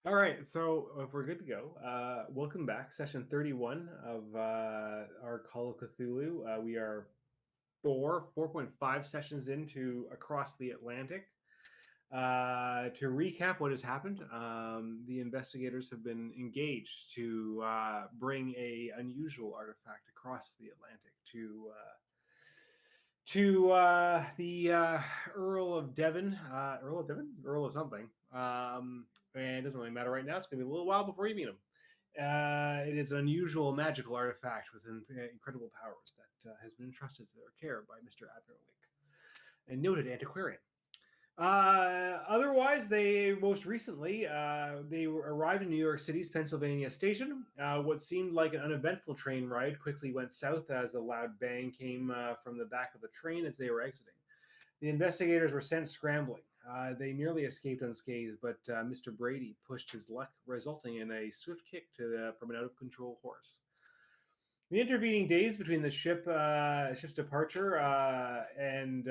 All right, so if we're good to go, welcome back, session 31 of our Call of Cthulhu. We are 4.5 sessions into Across the Atlantic. To recap what has happened, the investigators have been engaged to bring a unusual artifact across the Atlantic to the Earl of Devon, Earl of something. And it doesn't really matter right now. It's going to be a little while before you meet him. It is an unusual magical artifact with incredible powers that has been entrusted to their care by Mr. Adderwick, a noted antiquarian. Otherwise, they most recently they arrived in New York City's Pennsylvania station. What seemed like an uneventful train ride quickly went south as a loud bang came from the back of the train as they were exiting. The investigators were sent scrambling. They nearly escaped unscathed, but Mr. Brady pushed his luck, resulting in a swift kick from an out-of-control horse. The intervening days between the ship's departure and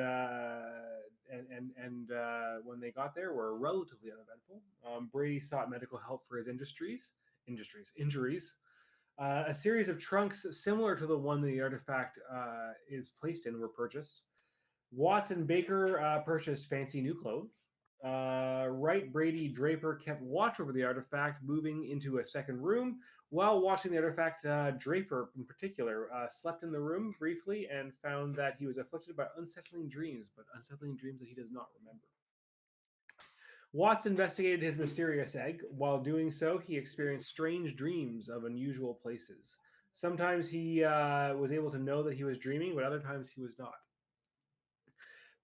when they got there were relatively uneventful. Brady sought medical help for his injuries. A series of trunks similar to the one the artifact is placed in were purchased. Watts and Baker purchased fancy new clothes. Wright, Brady, Draper kept watch over the artifact, moving into a second room. While watching the artifact, Draper, in particular, slept in the room briefly and found that he was afflicted by unsettling dreams, but unsettling dreams that he does not remember. Watts investigated his mysterious egg. While doing so, he experienced strange dreams of unusual places. Sometimes he was able to know that he was dreaming, but other times he was not.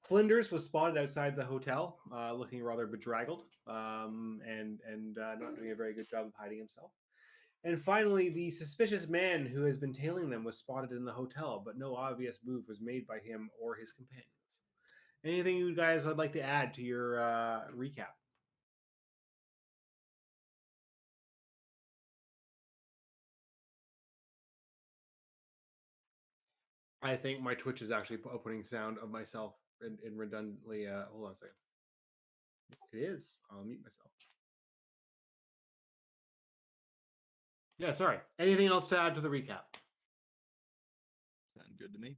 Flinders was spotted outside the hotel, looking rather bedraggled and not doing a very good job of hiding himself. And finally, the suspicious man who has been tailing them was spotted in the hotel, but no obvious move was made by him or his companions. Anything you guys would like to add to your recap? I think my Twitch is actually opening sound of myself in redundantly. Hold on a second. It is. I'll mute myself. Yeah, sorry. Anything else to add to the recap? Sound good to me.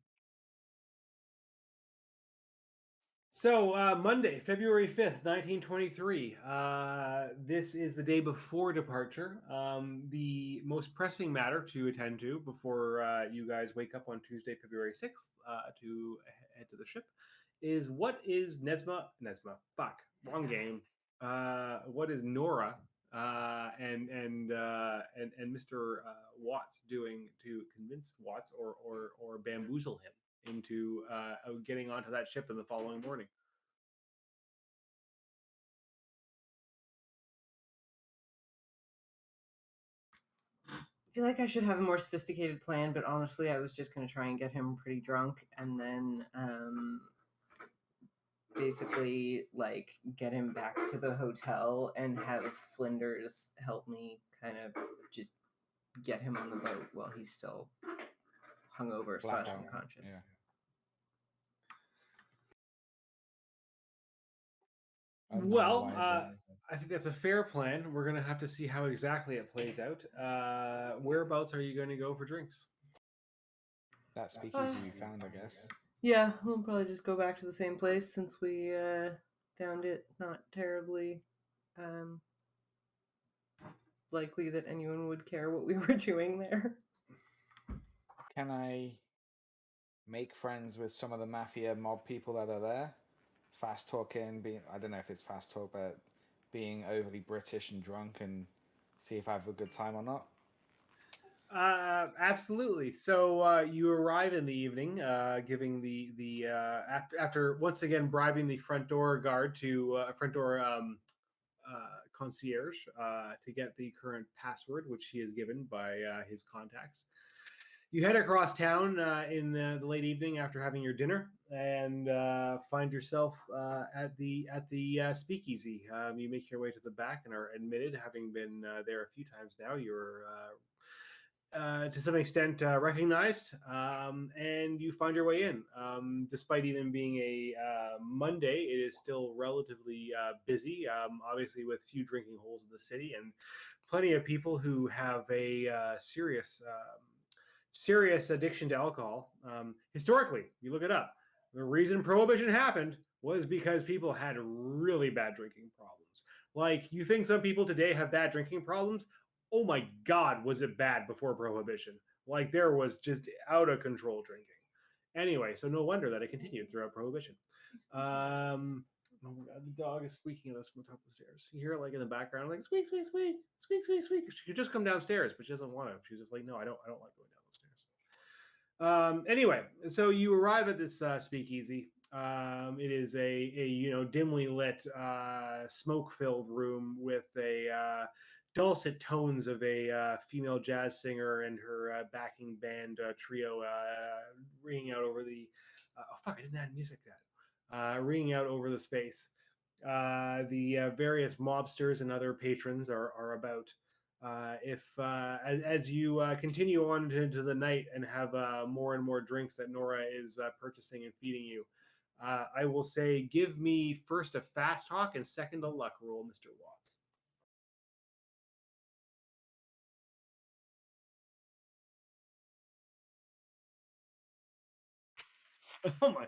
So, Monday, February 5th, 1923. This is the day before departure. The most pressing matter to attend to before you guys wake up on Tuesday, February 6th, to head to the ship is what is fuck, wrong game. What is Nora and Mr. Watts doing to convince Watts or bamboozle him into getting onto that ship in the following morning? I feel like I should have a more sophisticated plan, but honestly, I was just going to try and get him pretty drunk and then basically like get him back to the hotel and have Flinders help me kind of just get him on the boat while he's still hungover / unconscious. Yeah. Well, I think that's a fair plan. We're going to have to see how exactly it plays out. Whereabouts are you going to go for drinks? That speakeasy we found, I guess. Yeah, we'll probably just go back to the same place since we found it not terribly likely that anyone would care what we were doing there. Can I make friends with some of the mafia mob people that are there? Fast talking, I don't know if it's fast talk, but being overly British and drunk and see if I have a good time or not. Absolutely. So you arrive in the evening, giving the after once again bribing the front door guard to front door concierge to get the current password, which he is given by his contacts. You head across town in the late evening after having your dinner, and find yourself at the speakeasy. You make your way to the back and are admitted, having been there a few times now. You're to some extent recognized, and you find your way in. Despite even being a Monday, it is still relatively busy, obviously with few drinking holes in the city and plenty of people who have a serious addiction to alcohol. Historically, you look it up. The reason Prohibition happened was because people had really bad drinking problems. Like, you think some people today have bad drinking problems? Oh my God, was it bad before Prohibition? Like, there was just out of control drinking. Anyway, so no wonder that it continued throughout Prohibition. Oh my God, the dog is squeaking at us from the top of the stairs. You hear it like in the background, like squeak, squeak, squeak, squeak, squeak, squeak. She could just come downstairs, but she doesn't want to. She's just like, no, I don't like going down the stairs. Anyway, so you arrive at this speakeasy. It is a dimly lit, smoke-filled room with a dulcet tones of a female jazz singer and her backing band trio ringing out over the. Oh fuck! I didn't add music to that. Ringing out over the space. The various mobsters and other patrons are about. As you continue on into the night and have more and more drinks that Nora is purchasing and feeding you, I will say, give me first a fast talk and second a luck roll, Mr. Watts. Oh my.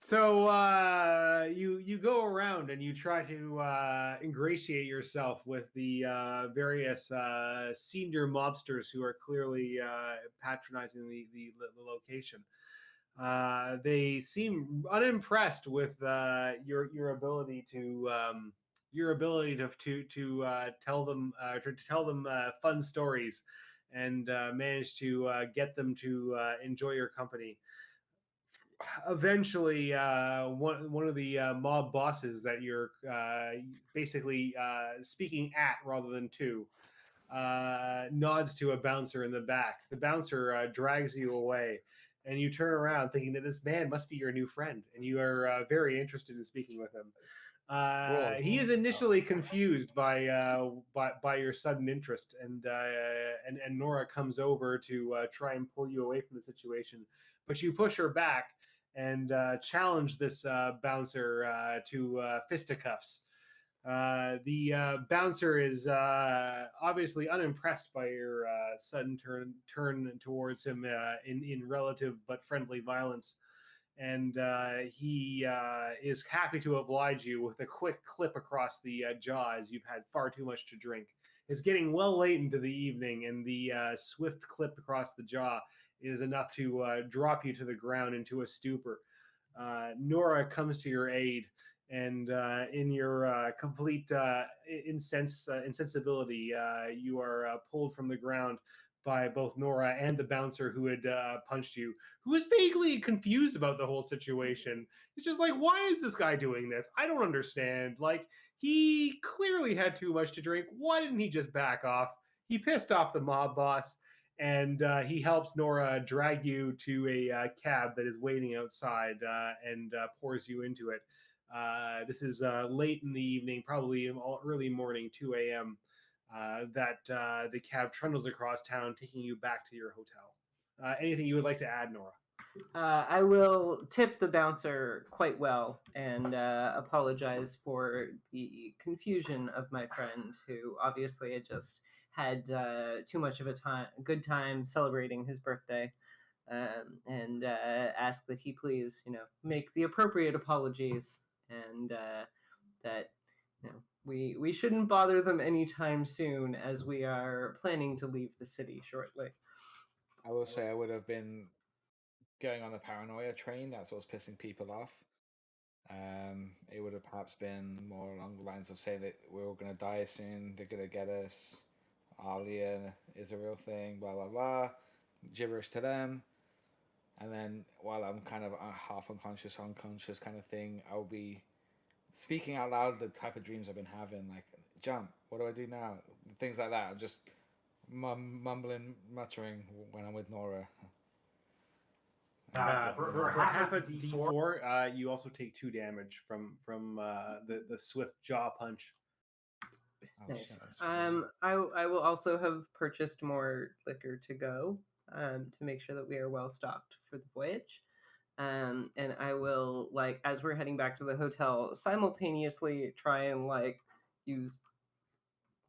So you go around and you try to ingratiate yourself with the various senior mobsters who are clearly patronizing the location. They seem unimpressed with your ability to tell them fun stories and manage to get them to enjoy your company. Eventually, one of the mob bosses that you're basically speaking at rather than to nods to a bouncer in the back. The bouncer drags you away, and you turn around thinking that this man must be your new friend, and you are very interested in speaking with him. He is initially confused by your sudden interest, and Nora comes over to try and pull you away from the situation, but you push her back and challenge this bouncer to fisticuffs. The bouncer is obviously unimpressed by your sudden turn towards him in relative but friendly violence. And he is happy to oblige you with a quick clip across the jaw as you've had far too much to drink. It's getting well late into the evening, and the swift clip across the jaw is enough to drop you to the ground into a stupor. Nora comes to your aid, and in your complete insensibility, you are pulled from the ground by both Nora and the bouncer who had punched you, who is vaguely confused about the whole situation. He's just like, why is this guy doing this? I don't understand. Like, he clearly had too much to drink. Why didn't he just back off? He pissed off the mob boss, and he helps Nora drag you to a cab that is waiting outside and pours you into it. This is late in the evening, probably early morning, 2 a.m., that the cab trundles across town, taking you back to your hotel. Anything you would like to add, Nora? I will tip the bouncer quite well and apologize for the confusion of my friend, who obviously had just had too much of a good time celebrating his birthday, and ask that he please, make the appropriate apologies, and that we shouldn't bother them anytime soon, as we are planning to leave the city shortly. I will say I would have been going on the paranoia train. That's what's pissing people off. It would have perhaps been more along the lines of saying that we're all going to die soon, they're going to get us, Alia is a real thing, blah, blah, blah, gibberish to them. And then while I'm kind of half unconscious kind of thing, I'll be speaking out loud the type of dreams I've been having, like, jump, what do I do now? Things like that. I'm just mumbling, muttering when I'm with Nora. For half a D4, you also take 2 damage from the swift jaw punch. Oh, Nice. shit, that's really- I will also have purchased more liquor to go, to make sure that we are well stocked for the voyage. And I will, like, as we're heading back to the hotel, simultaneously try and like use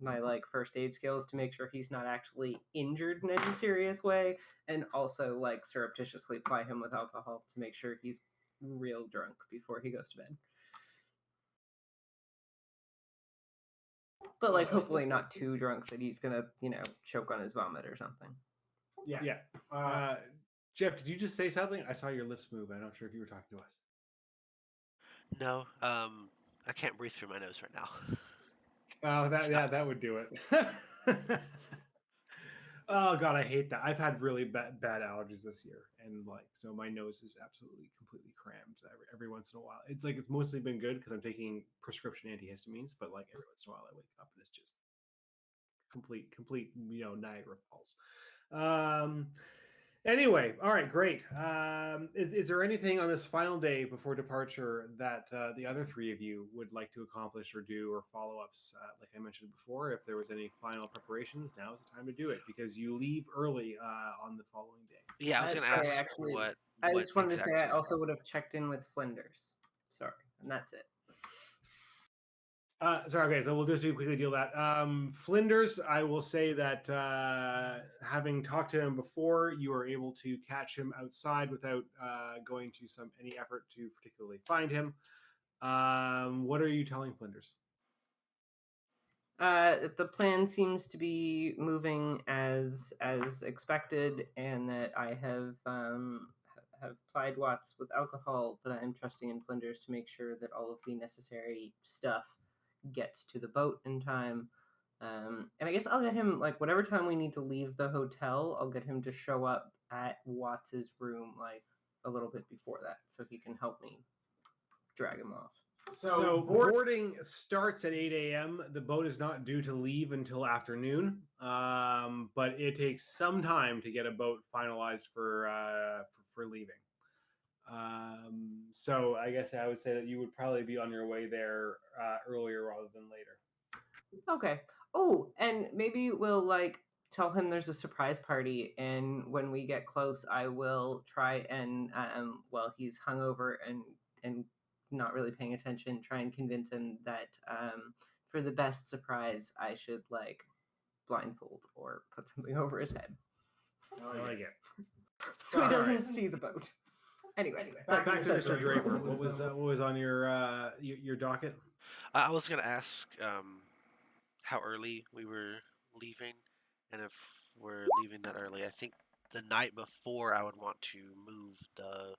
my like first aid skills to make sure he's not actually injured in any serious way, and also like surreptitiously ply him with alcohol to make sure he's real drunk before he goes to bed. But like hopefully not too drunk that he's gonna, choke on his vomit or something. Yeah. Jeff, did you just say something? I saw your lips move. I'm not sure if you were talking to us. No, I can't breathe through my nose right now. Oh, that would do it. Oh god, I hate that. I've had really bad allergies this year, and like, so my nose is absolutely completely crammed every once in a while. It's like it's mostly been good because I'm taking prescription antihistamines, but like every once in a while I wake up and it's just complete Niagara Falls. Anyway, all right, great. Is there anything on this final day before departure that the other three of you would like to accomplish or do, or follow-ups? Like I mentioned before, if there was any final preparations, now is the time to do it because you leave early on the following day. Yeah, I was going to Sorry, ask actually, what. I what just wanted to say I exactly- also would have checked in with Flinders. Sorry, and that's it. Sorry, okay, so we'll just quickly deal that. Flinders, I will say that having talked to him before, you are able to catch him outside without going to any effort to particularly find him. What are you telling Flinders? The plan seems to be moving as expected, and that I have plied Watts with alcohol, but I am trusting in Flinders to make sure that all of the necessary stuff gets to the boat in time. And I guess I'll get him, like, whatever time we need to leave the hotel, I'll get him to show up at Watts's room like a little bit before that, so he can help me drag him off. So boarding starts at 8 a.m. The boat is not due to leave until afternoon, but it takes some time to get a boat finalized for leaving. So I guess I would say that you would probably be on your way there earlier rather than later. Okay. Oh, and maybe we'll like tell him there's a surprise party, and when we get close, I will try and while he's hungover and not really paying attention, try and convince him that for the best surprise, I should like blindfold or put something over his head I like it. so he doesn't see the boat. Anyway, Back to that's Mr. Draper. What was on your docket? I was going to ask how early we were leaving, and if we're leaving that early. I think the night before I would want to move the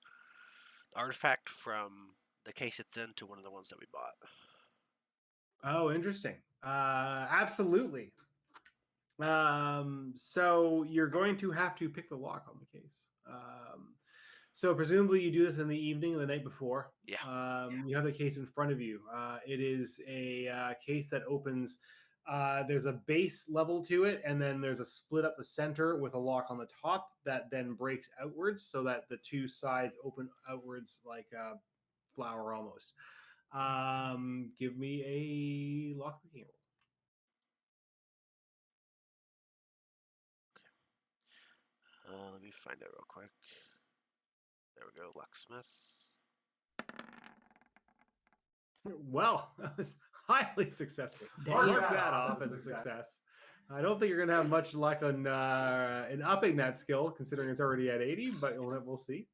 artifact from the case it's in to one of the ones that we bought. Oh, interesting. Absolutely. So you're going to have to pick the lock on the case. So presumably you do this in the evening, the night before. Yeah. You have the case in front of you. It is a case that opens. There's a base level to it, and then there's a split up the center with a lock on the top that then breaks outwards, so that the two sides open outwards like a flower almost. Give me a lockpicking roll. Let me find it real quick. There we go, locksmith. Well, that was highly successful. Mark Mark that off as a success. I don't think you're going to have much luck on in upping that skill, considering it's already at 80, but we'll see.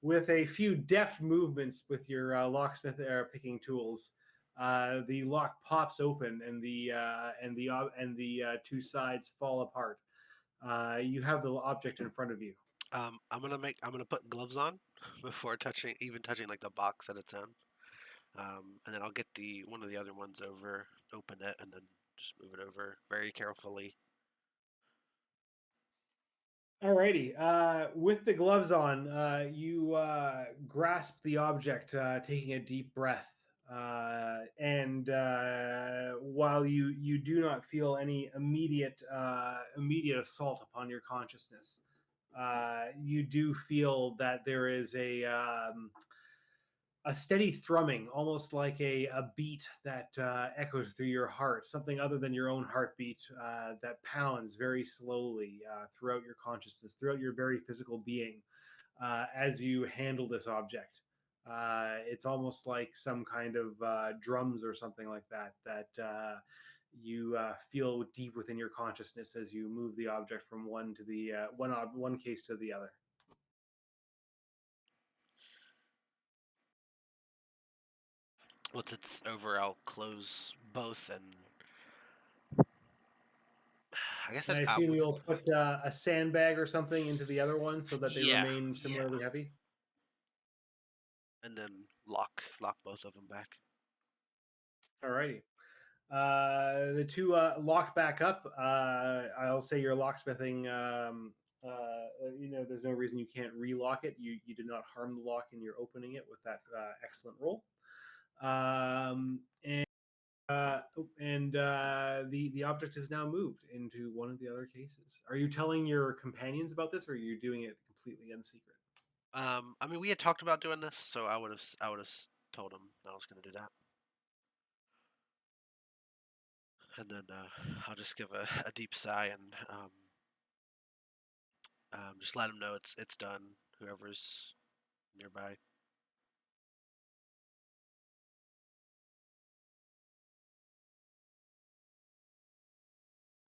With a few deft movements with your locksmith picking tools, the lock pops open and the two sides fall apart. You have the object in front of you. I'm gonna put gloves on before touching like the box that it's in, and then I'll get one of the other ones over, open it, and then just move it over very carefully. Alrighty. With the gloves on, you grasp the object, taking a deep breath, and while you do not feel any immediate assault upon your consciousness, you do feel that there is a steady thrumming, almost like a beat that echoes through your heart, something other than your own heartbeat that pounds very slowly throughout your consciousness, throughout your very physical being as you handle this object. It's almost like some kind of drums or something like that you feel deep within your consciousness as you move the object from one to the one case to the other. Once it's over, I'll close both, and I guess And I I assume would. you'll put a sandbag or something into the other one so that they Yeah, remain similarly heavy. and then lock both of them back. Alrighty. The two lock back up. I'll say your locksmithing. There's no reason you can't relock it. You did not harm the lock in your opening it with that excellent roll. The object is now moved into one of the other cases. Are you telling your companions about this, or are you doing it completely in secret? I mean, we had talked about doing this, so I would have told them I was going to do that, and then I'll just give a deep sigh and just let them know it's done. Whoever's nearby.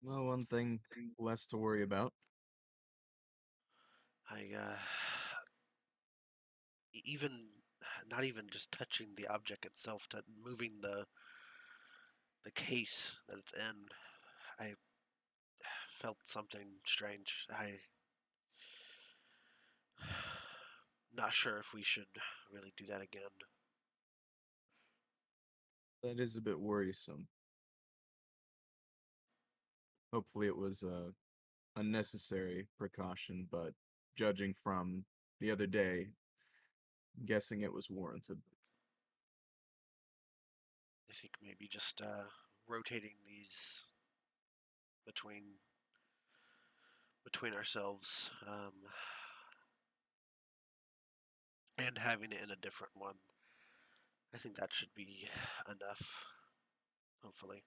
Well, one thing less to worry about. Even not even just touching the object itself, to moving the case that it's in, I felt something strange. Not sure if we should really do that again. That is a bit worrisome. Hopefully it was a unnecessary precaution, but judging from the other day, I'm guessing it was warranted. I think maybe just rotating these between ourselves, and having it in a different one. I think that should be enough, hopefully.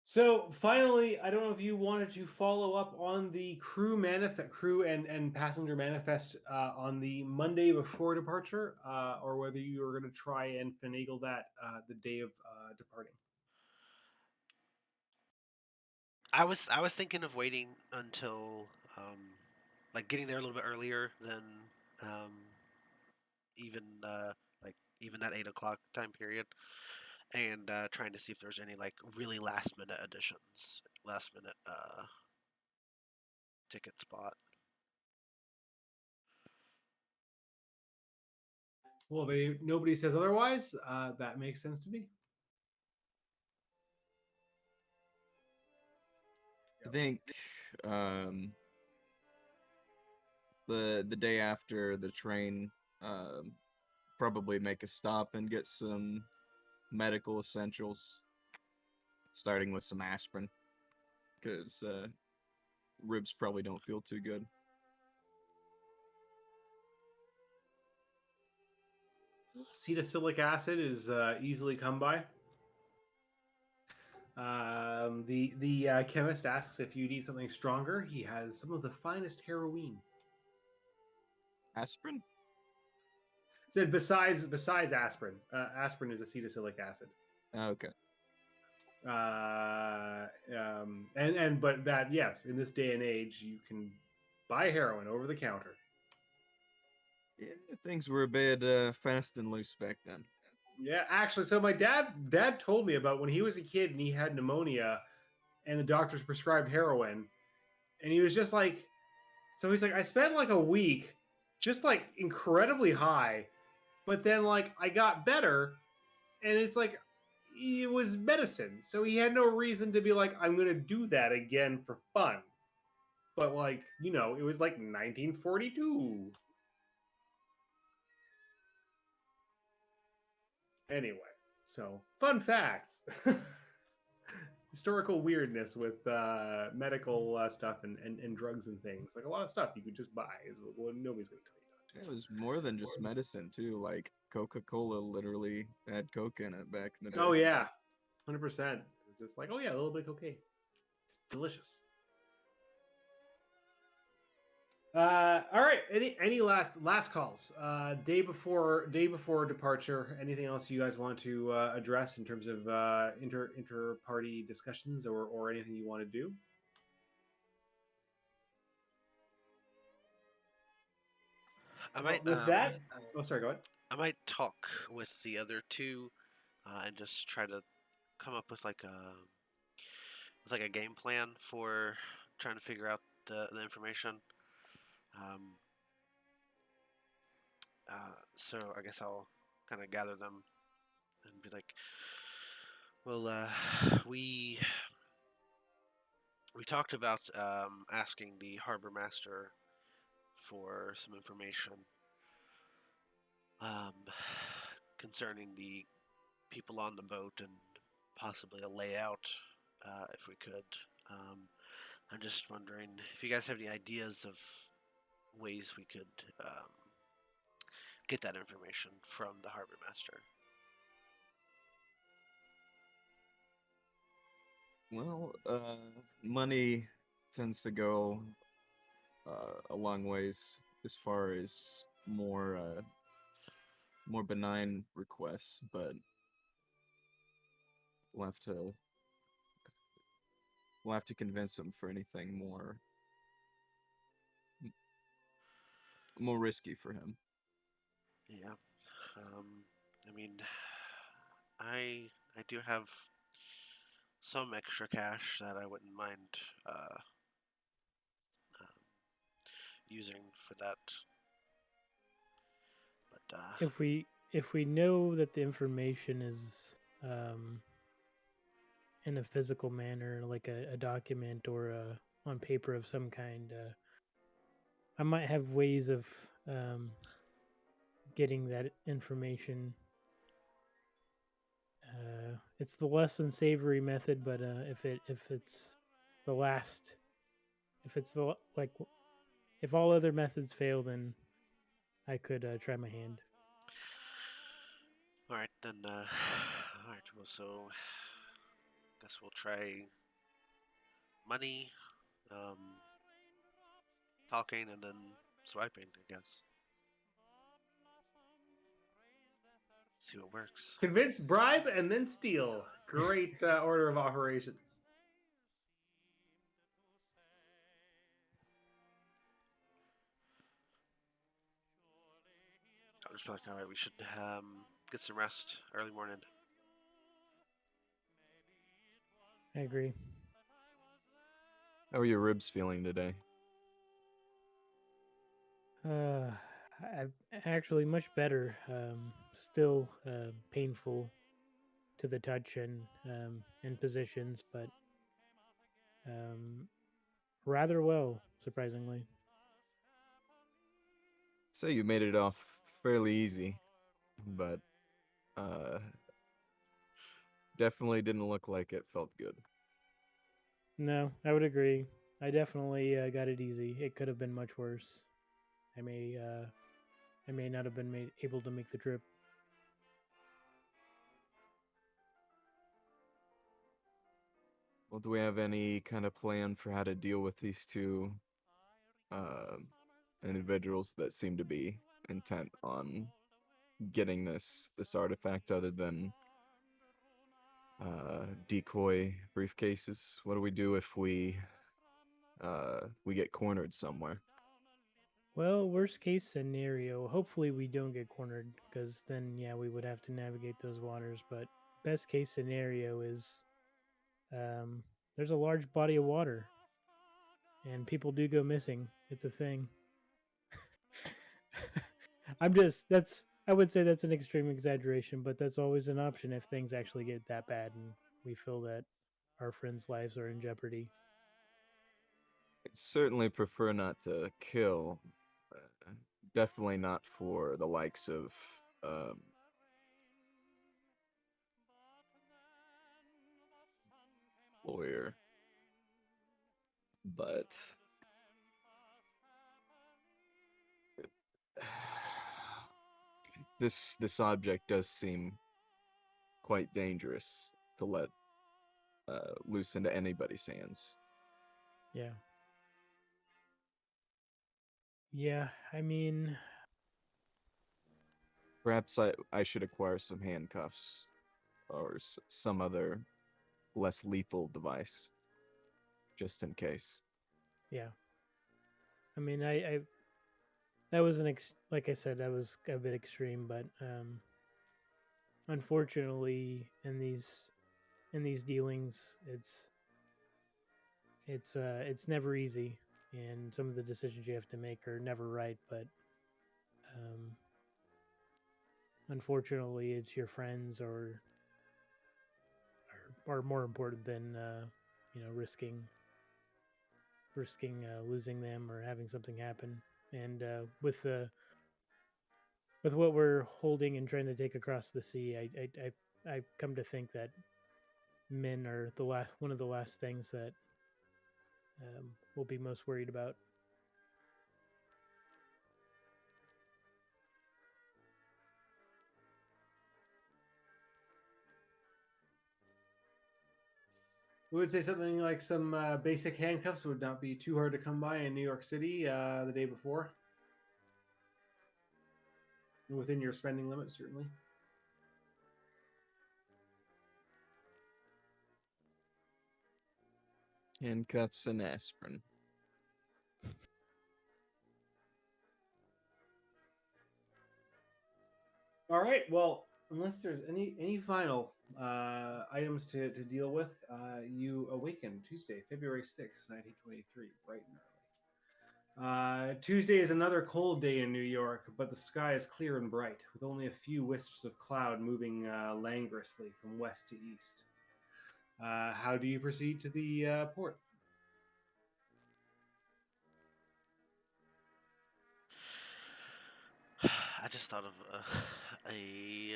So finally, I don't know if you wanted to follow up on the crew and passenger manifest on the Monday before departure, or whether you were going to try and finagle that the day of departing. I was thinking of waiting until like getting there a little bit earlier than um, even like even that 8 o'clock time period, and trying to see if there's any like really last minute additions, last minute ticket spot. Well, nobody says otherwise. That makes sense to me. I think um, the day after the train, probably make a stop and get some medical essentials, starting with some aspirin, because ribs probably don't feel too good. Cetosilic acid is easily come by. The chemist asks if you need something stronger. He has some of the finest heroin. Aspirin? Said besides aspirin, aspirin is acetylsilic acid. Okay. But that, yes, in this day and age, you can buy heroin over the counter. Yeah, things were a bit fast and loose back then. Yeah, actually, so my dad told me about when he was a kid and he had pneumonia, and the doctors prescribed heroin, and he was just like, so he's like, I spent like a week, just like incredibly high, but then like I got better, and it's like it was medicine, so he had no reason to be like, I'm gonna do that again for fun. But like, it was like 1942. Anyway, so fun facts. historical weirdness with medical stuff and drugs and things. Like a lot of stuff you could just buy. Is what nobody's going to tell you not to. It was more than just medicine too. Like Coca-Cola literally had Coke in it back in the day. Oh yeah, 100%. Just like, oh yeah, a little bit of cocaine. Delicious. All right. Any last calls? Day before departure. Anything else you guys want to address in terms of inter party discussions or anything you want to do? I might With that, oh sorry, go ahead. I might talk with the other two, and just try to come up with like a game plan for trying to figure out the information. So I guess I'll kind of gather them and be like, well, we talked about asking the harbor master for some information concerning the people on the boat and possibly a layout if we could. I'm just wondering if you guys have any ideas of ways we could get that information from the harbor master. Well, money tends to go a long ways as far as more benign requests, but we'll have to convince him for anything more risky for him. Yeah. I mean, I do have some extra cash that I wouldn't mind using for that. But if we know that the information is in a physical manner, like a document or on paper of some kind, I might have ways of getting that information. It's the less unsavory method, but if it's the last, if all other methods fail, then I could try my hand. all right then. All right. Well, so guess we'll try money, talking, and then swiping. I guess. See what works. Convince, bribe, and then steal. Great order of operations. I'll just be like, all right, we should get some rest early morning. I agree. How are your ribs feeling today? I've actually much better. Still painful to the touch and in positions, but rather well, surprisingly. Say you made it off fairly easy, but definitely didn't look like it felt good. No, I would agree. I definitely got it easy. It could have been much worse. I may not have been able to make the trip. Well, do we have any kind of plan for how to deal with these two individuals that seem to be intent on getting this artifact other than decoy briefcases? What do we do if we get cornered somewhere? Well, worst case scenario, hopefully we don't get cornered, because then, yeah, we would have to navigate those waters. But best case scenario is there's a large body of water, and people do go missing. It's a thing. I would say that's an extreme exaggeration, but that's always an option if things actually get that bad and we feel that our friends' lives are in jeopardy. I'd certainly prefer not to kill. Definitely not for the likes of employer. But this object does seem quite dangerous to let loose into anybody's hands. Yeah. Yeah, I mean, Perhaps I should acquire some handcuffs or some other less lethal device, just in case. yeah. I mean, I that was like I said, that was a bit extreme, but unfortunately, in these dealings, it's never easy, and some of the decisions you have to make are never right. But um, unfortunately, it's your friends are more important than risking losing them or having something happen. And with what we're holding and trying to take across the sea, I come to think that men are one of the last things that we'll be most worried about. We would say something like some basic handcuffs would not be too hard to come by in New York City the day before. Within your spending limit, certainly. Handcuffs and aspirin. All right. Well, unless there's any final items to deal with, you awaken Tuesday, February 6th, 1923, bright and early. Tuesday is another cold day in New York, but the sky is clear and bright, with only a few wisps of cloud moving languorously from west to east. How do you proceed to the port? I just thought of a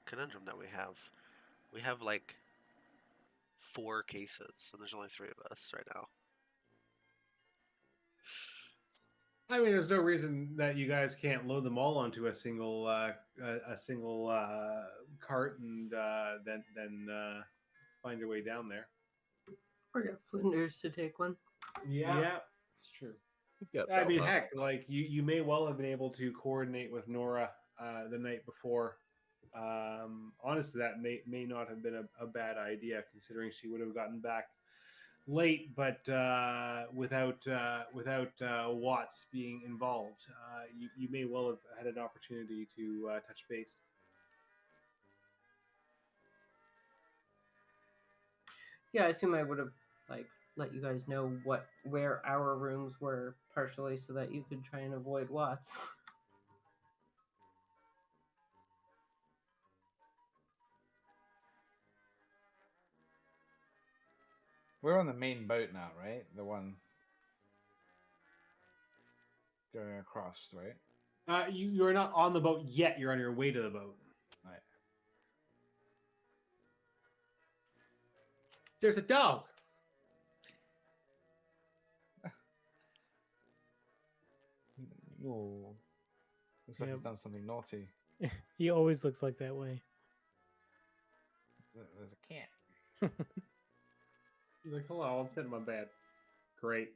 conundrum that we have. We have like 4 cases, and there's only 3 of us right now. I mean, there's no reason that you guys can't load them all onto a single cart and then find your way down there. Or get Flinders to take one. Yeah, it's true. We've got I mean, Belma. heck, like you may well have been able to coordinate with Nora the night before. Honestly, that may not have been a bad idea, considering she would have gotten back late, but without Watts being involved, you may well have had an opportunity to touch base. Yeah, I assume I would have like let you guys know where our rooms were partially so that you could try and avoid Watts. We're on the main boat now, right? The one going across, right? You're not on the boat yet. You're on your way to the boat. Right. There's a dog. Oh, looks like Yeah. he's done something naughty. He always looks like that way. There's a cat. He's like, hello, I'm sitting in my bed. Great.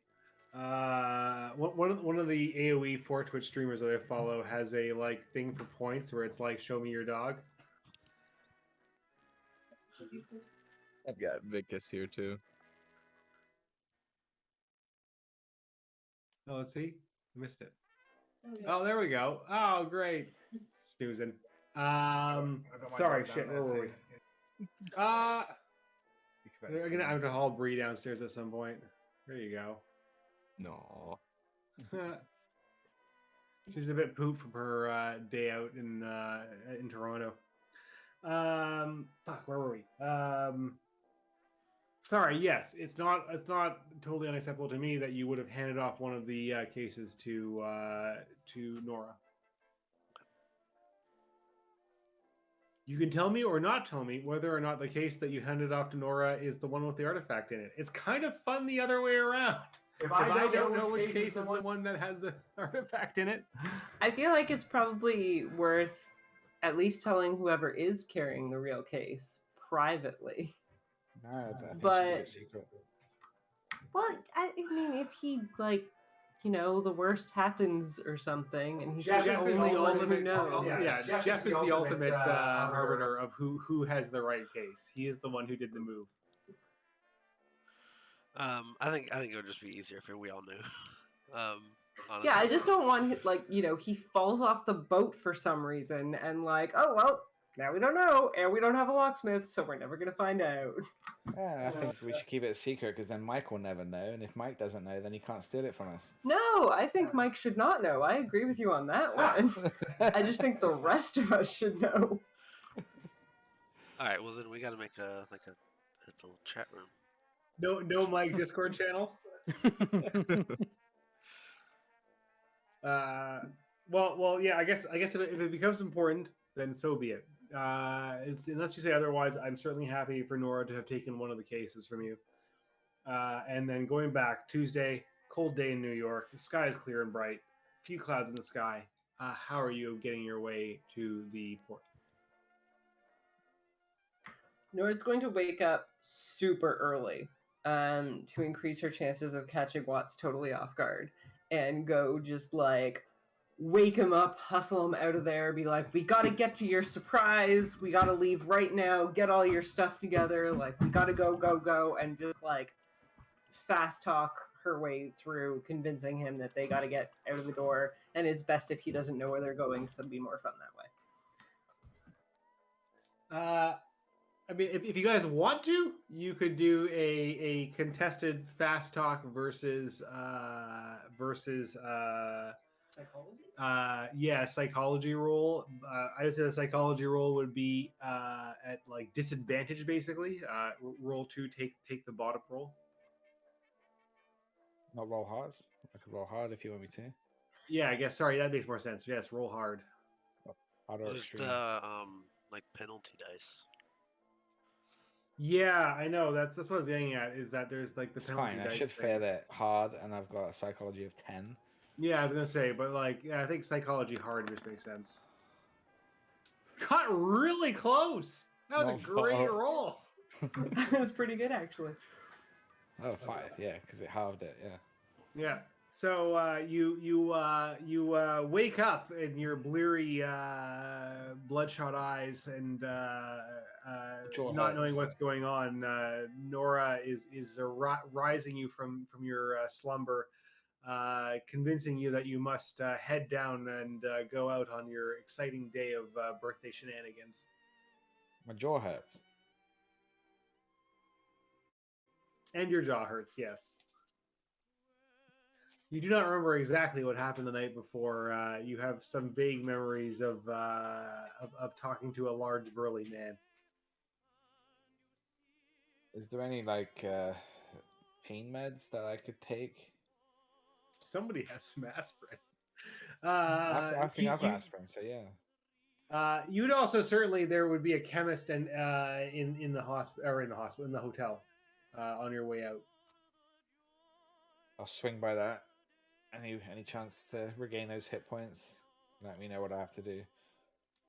One of the AOE 4 Twitch streamers that I follow has a like thing for points where it's like, show me your dog. I've got Vicus here too. Oh, let's see. I missed it. Oh, there we go. Oh, great. Snoozing. Sorry, shit. Where were we? We're gonna have to haul Bree downstairs at some point. There you go. No. She's a bit pooped from her day out in Toronto. Fuck, where were we? Sorry, yes, it's not totally unacceptable to me that you would have handed off one of the cases to Nora. You can tell me or not tell me whether or not the case that you handed off to Nora is the one with the artifact in it. It's kind of fun the other way around. If I don't know which case is the one that has the artifact in it. I feel like it's probably worth at least telling whoever is carrying the real case privately. No, I think she But- keep it secret. Well, I mean, if he, like, you know, the worst happens or something, and he's Jeff the is only the one who ultimate. knows. Yeah, Jeff is the ultimate arbiter of who has the right case. He is the one who did the move. I think it would just be easier if we all knew. Honestly. Yeah, I just don't want, like, you know, he falls off the boat for some reason, and like, oh well, now we don't know, and we don't have a locksmith, so we're never gonna find out. Yeah, I think we should keep it a secret because then Mike will never know, and if Mike doesn't know, then he can't steal it from us. No, I think Mike should not know. I agree with you on that one. I just think the rest of us should know. All right. Well, then we got to make a little chat room. No Mike Discord channel. Well, yeah. I guess if it becomes important, then so be it. Unless you say otherwise, I'm certainly happy for Nora to have taken one of the cases from you. And then going back, Tuesday, cold day in New York. The sky is clear and bright. Few clouds in the sky. How are you getting your way to the port? Nora's going to wake up super early to increase her chances of catching Watts totally off guard, and go just like wake him up, hustle him out of there, be like, we gotta get to your surprise, we gotta leave right now, get all your stuff together, like we gotta go, and just like fast talk her way through convincing him that they gotta get out of the door, and it's best if he doesn't know where they're going because it'll be more fun that way. I mean, if you guys want to, you could do a contested fast talk versus Psychology? psychology roll. I would say the psychology roll would be at like disadvantage basically. Roll 2, take the bottom roll. Not roll hard. I could roll hard if you want me to. Yeah, I guess. Sorry, that makes more sense. Yes, roll hard. Hard or There's extreme. the like penalty dice. Yeah, I know. That's what I was getting at. Is that there's like the It's penalty fine. I dice should thing. fail it hard, and I've got a psychology of 10. Yeah, I was gonna say, but like, yeah, I think psychology hard just makes sense. Got really close. That was a Not great far. roll. That was pretty good, actually. Oh, 5, yeah, because it halved it, yeah. Yeah. So you wake up in your bleary, bloodshot eyes and Jaw not knowing hurts. what's going on. Nora is rising you from your slumber, convincing you that you must head down and go out on your exciting day of birthday shenanigans. My jaw hurts. And your jaw hurts, yes. You do not remember exactly what happened the night before. You have some vague memories of talking to a large burly man. Is there any, like, pain meds that I could take? Somebody has some aspirin. I think I've got aspirin, so yeah. You'd also certainly there would be a chemist and in the hotel on your way out. I'll swing by that. Any chance to regain those hit points? Let me know what I have to do.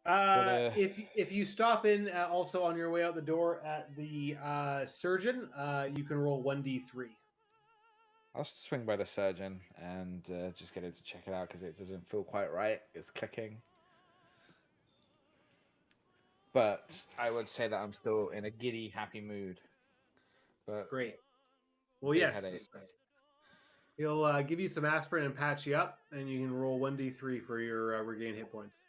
If you stop in also on your way out the door at the surgeon, you can roll 1d3. I'll swing by the surgeon and just get him to check it out because it doesn't feel quite right. It's clicking. But I would say that I'm still in a giddy, happy mood. But Great. Well, big yes. headache. He'll give you some aspirin and patch you up, and you can roll 1d3 for your regain hit points.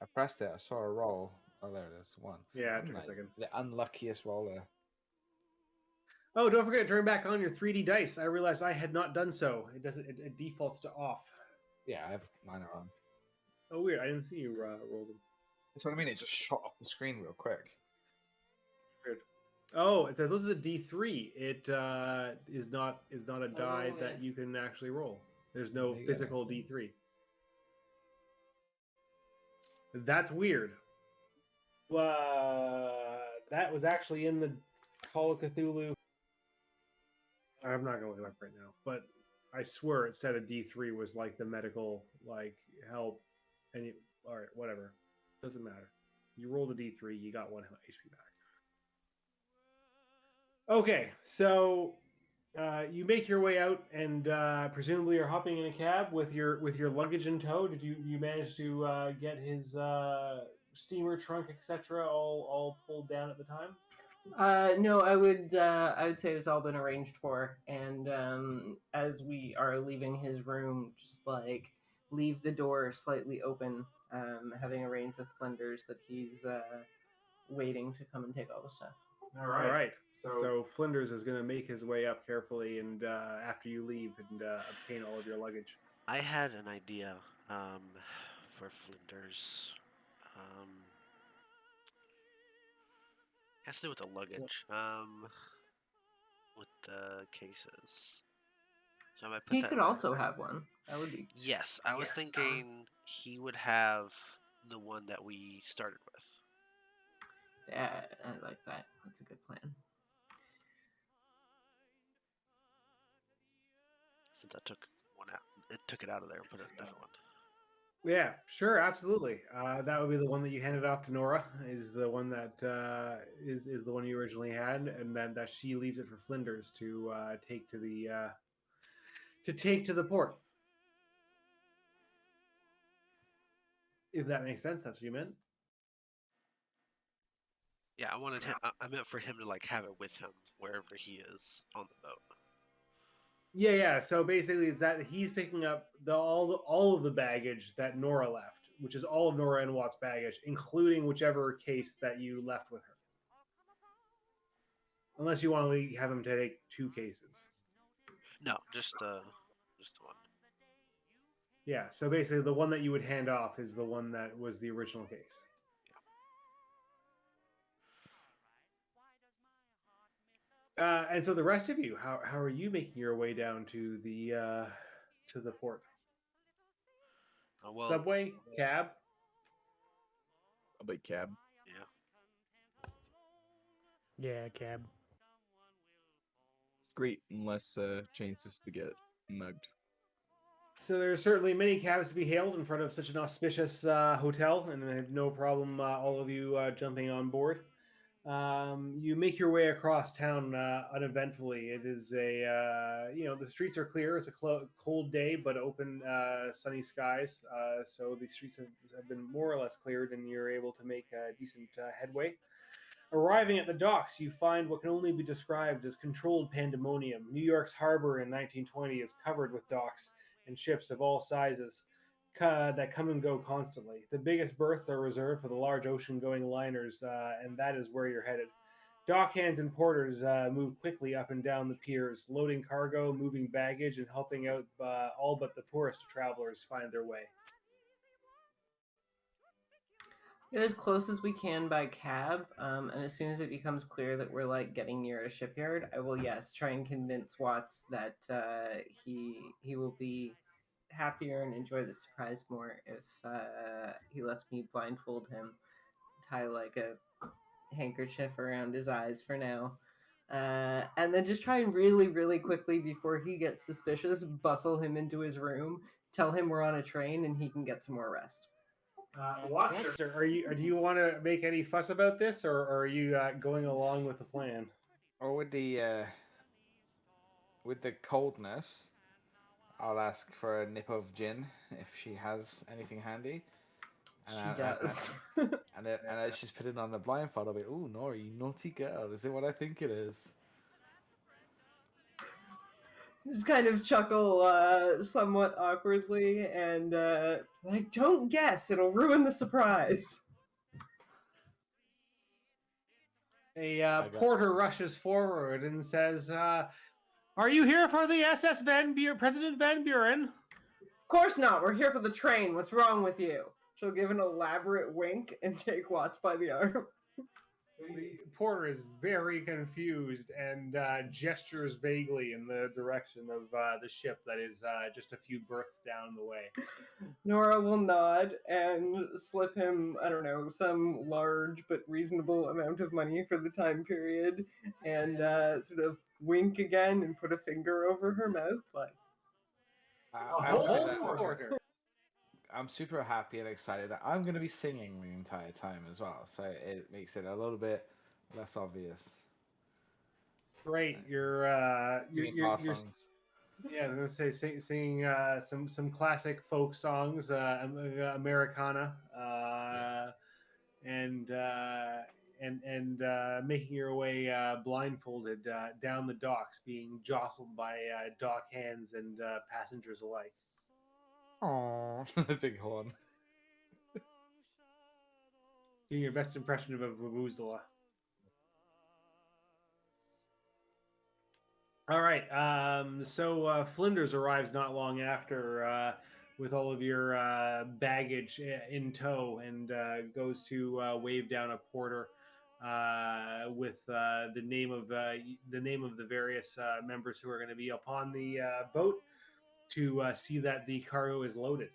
I pressed it. I saw a roll. Oh, there it is. 1. Yeah, I'm give me a like second. the unluckiest roller. Oh, don't forget to turn back on your 3D dice. I realized I had not done so. It doesn't. It defaults to off. Yeah, I have mine are on. Oh, weird. I didn't see you roll them. That's what I mean. It just shot off the screen real quick. Weird. Oh, it's this is a D3. It is not a die that yes. you can actually roll. There's no There you go. physical D3. That's weird. That was actually in the Call of Cthulhu. I'm not gonna look it up right now, but I swear it said a D3 was like the medical help, and all right, whatever, doesn't matter. You rolled a D3, you got 1 HP back. Okay, so you make your way out, and presumably are hopping in a cab with your luggage in tow. Did you manage to get his steamer trunk, etc., all pulled down at the time? No, I would say it's all been arranged for, and as we are leaving his room, just like leave the door slightly open, having arranged with Flinders that he's waiting to come and take all the stuff. All right. So Flinders is going to make his way up carefully, and after you leave, and obtain all of your luggage. I had an idea for Flinders. Has to do with the luggage. With the cases. So I might put He that could in my- also have one. That would be. Yes, I was thinking he would have the one that we started with. Yeah, I like that. That's a good plan. Since I took one out, it took it out of there and put it in a different one. Yeah, sure, absolutely. That would be the one that you handed off to Nora. Is the one that is the one you originally had, and then that she leaves it for Flinders to take to the port. If that makes sense, that's what you meant. Yeah, I wanted him. I meant for him to like have it with him wherever he is on the boat. Yeah. So basically, it's that he's picking up all of the baggage that Nora left, which is all of Nora and Watt's baggage, including whichever case that you left with her. Unless you want to have him take 2 cases. No, just one. Yeah. So basically, the one that you would hand off is the one that was the original case. And so the rest of you, how are you making your way down to the port? Well, Subway, cab. A big cab. yeah. Yeah, cab. Great, unless chances to get mugged. So there's certainly many cabs to be hailed in front of such an auspicious hotel, and I have no problem all of you jumping on board. You make your way across town uneventfully. It is the streets are clear. It's a cold day, but open, sunny skies. So the streets have been more or less cleared, and you're able to make a decent headway. Arriving at the docks, you find what can only be described as controlled pandemonium. New York's harbor in 1920 is covered with docks and ships of all sizes that come and go constantly. The biggest berths are reserved for the large ocean-going liners, and that is where you're headed. Dockhands and porters move quickly up and down the piers, loading cargo, moving baggage, and helping out all but the poorest travelers find their way. Get as close as we can by cab, and as soon as it becomes clear that we're like getting near a shipyard, I will try and convince Watts that he will be happier and enjoy the surprise more if he lets me blindfold him, tie like a handkerchief around his eyes for now, and then just try and really, really quickly before he gets suspicious, bustle him into his room, tell him we're on a train, and he can get some more rest. Watts, do you want to make any fuss about this, or are you going along with the plan? Or with the coldness, I'll ask for a nip of gin if she has anything handy. She does. And I just put it on the blindfold. I'll be, "Ooh, Nora, you naughty girl! Is it what I think it is?" Just kind of chuckle somewhat awkwardly and like, don't guess, it'll ruin the surprise. A porter rushes forward and says, "Are you here for the SS President Van Buren?" Of course not. We're here for the train. What's wrong with you? She'll give an elaborate wink and take Watts by the arm. The porter is very confused and gestures vaguely in the direction of the ship that is just a few berths down the way. Nora will nod and slip him, I don't know, some large but reasonable amount of money for the time period, and sort of wink again and put a finger over her mouth, like, I will say that I'm super happy and excited that I'm going to be singing the entire time as well, so it makes it a little bit less obvious. Great, you're Singing bar songs. yeah, I was gonna say singing some classic folk songs, Americana, and making your way blindfolded down the docks, being jostled by dock hands and passengers alike. Aww, big horn. Doing your best impression of a vuvuzela. All right. So Flinders arrives not long after with all of your baggage in tow and goes to wave down a porter with the name of the various members who are going to be upon the boat to see that the cargo is loaded.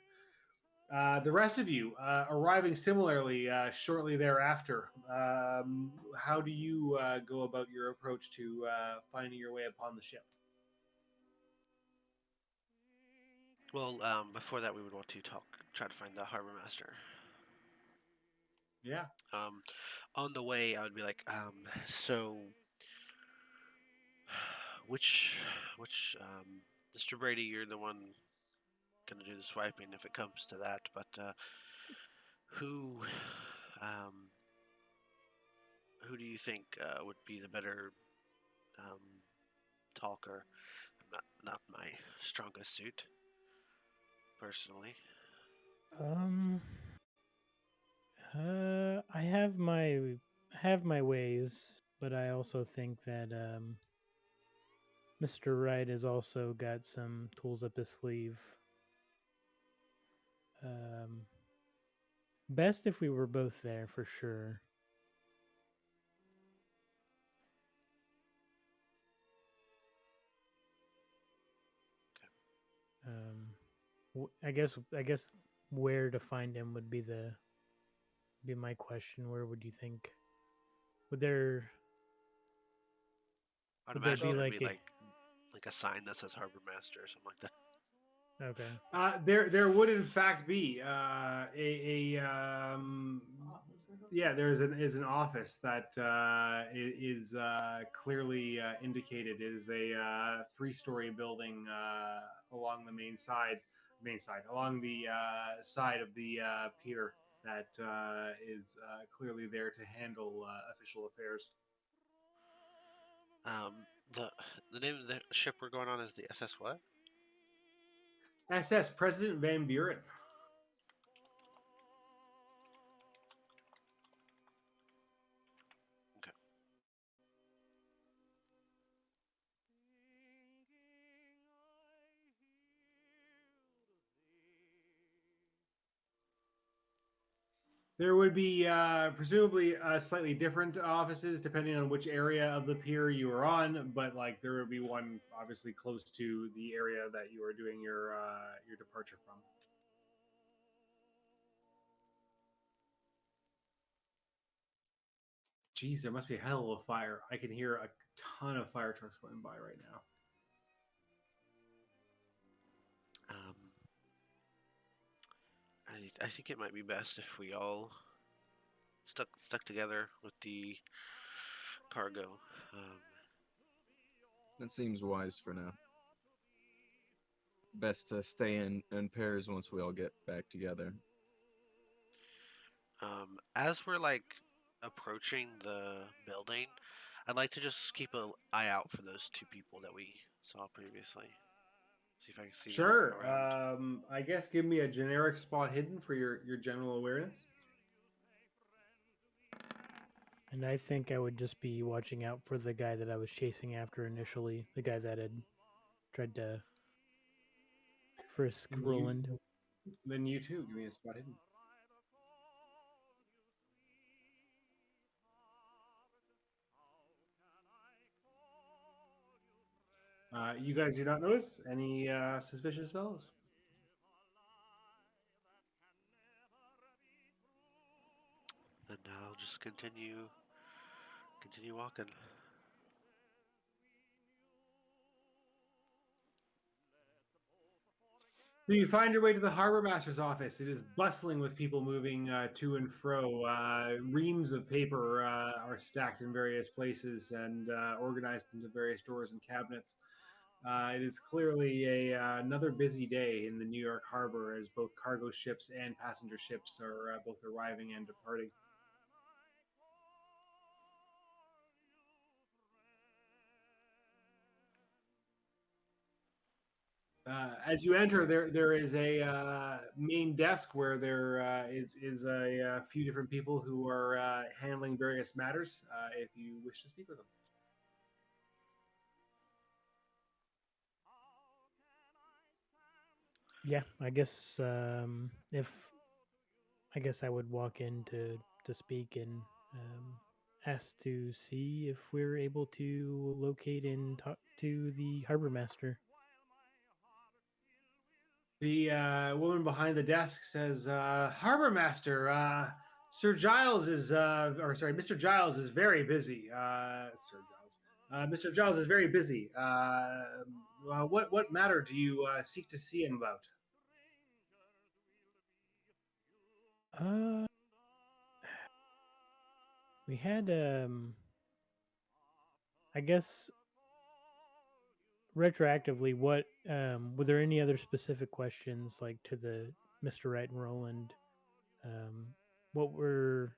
The rest of you arriving similarly shortly thereafter. How do you go about your approach to finding your way upon the ship? Well, before that, we would want to try to find the harbor master. Yeah. On the way, I would be like, so, which, Mr. Brady, you're the one gonna do the swiping if it comes to that, but who do you think would be the better talker? Not my strongest suit, personally. I have my ways, but I also think that Mr. Wright has also got some tools up his sleeve. Best if we were both there for sure. I guess where to find him would be my question. Where would you think? Would there? I'd Would there imagine be there'd like be a? like a sign that says Harbor Master or something like that. Okay. There would in fact be there's an office that is clearly indicated. It is a 3-story building along the main side along the side of the pier that is clearly there to handle official affairs. The name of the ship we're going on is the SS what? SS President Van Buren. Okay. There would be presumably slightly different offices depending on which area of the pier you are on, but like there would be one obviously close to the area that you are doing your departure from. Geez, there must be a hell of a fire. I can hear a ton of fire trucks going by right now. I think it might be best if we all stuck together with the cargo. That seems wise for now. Best to stay in pairs once we all get back together. As we're like approaching the building, I'd like to just keep an eye out for those 2 people that we saw previously. See if I can see them Sure. around. I guess give me a generic spot hidden for your general awareness. And I think I would just be watching out for the guy that I was chasing after initially, the guy that had tried to frisk Roland. Then you too, give me a spot hidden. You guys do not notice any suspicious fellows. Then I'll just continue walking. So you find your way to the harbor master's office. It is bustling with people moving to and fro. Reams of paper are stacked in various places and organized into various drawers and cabinets. It is clearly another busy day in the New York harbor as both cargo ships and passenger ships are both arriving and departing. As you enter, there is a main desk where there is a few different people who are handling various matters. If you wish to speak with them, Yeah, I guess if I guess I would walk in to speak and ask to see if we're able to locate and talk to the harbor master. the woman behind the desk says, "Harbor Master, Sir Giles is, or sorry, Mr. Giles is very busy. Sir Giles, Mr. Giles is very busy. What matter do you seek to see him about?" Uh, we had I guess retroactively, what were there any other specific questions like to the Mr. Wright and Roland? Um, what were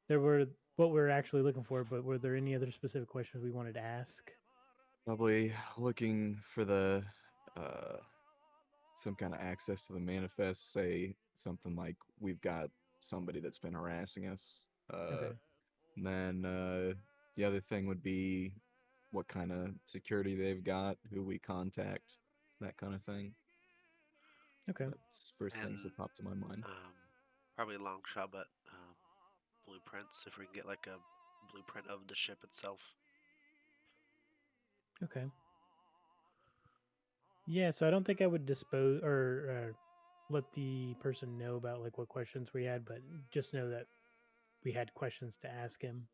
there were what we're actually looking for, but were there any other specific questions we wanted to ask? Probably looking for the uh, some kind of access to the manifest. Say something like, "We've got somebody that's been harassing us." Okay. And then the other thing would be what kind of security they've got, who we contact, that kind of thing. Okay. That's first things And that pop to my mind. probably a long shot, but blueprints. If we can get like a blueprint of the ship itself. Okay. Yeah, so I don't think I would dispose or let the person know about like what questions we had, but just know that we had questions to ask him.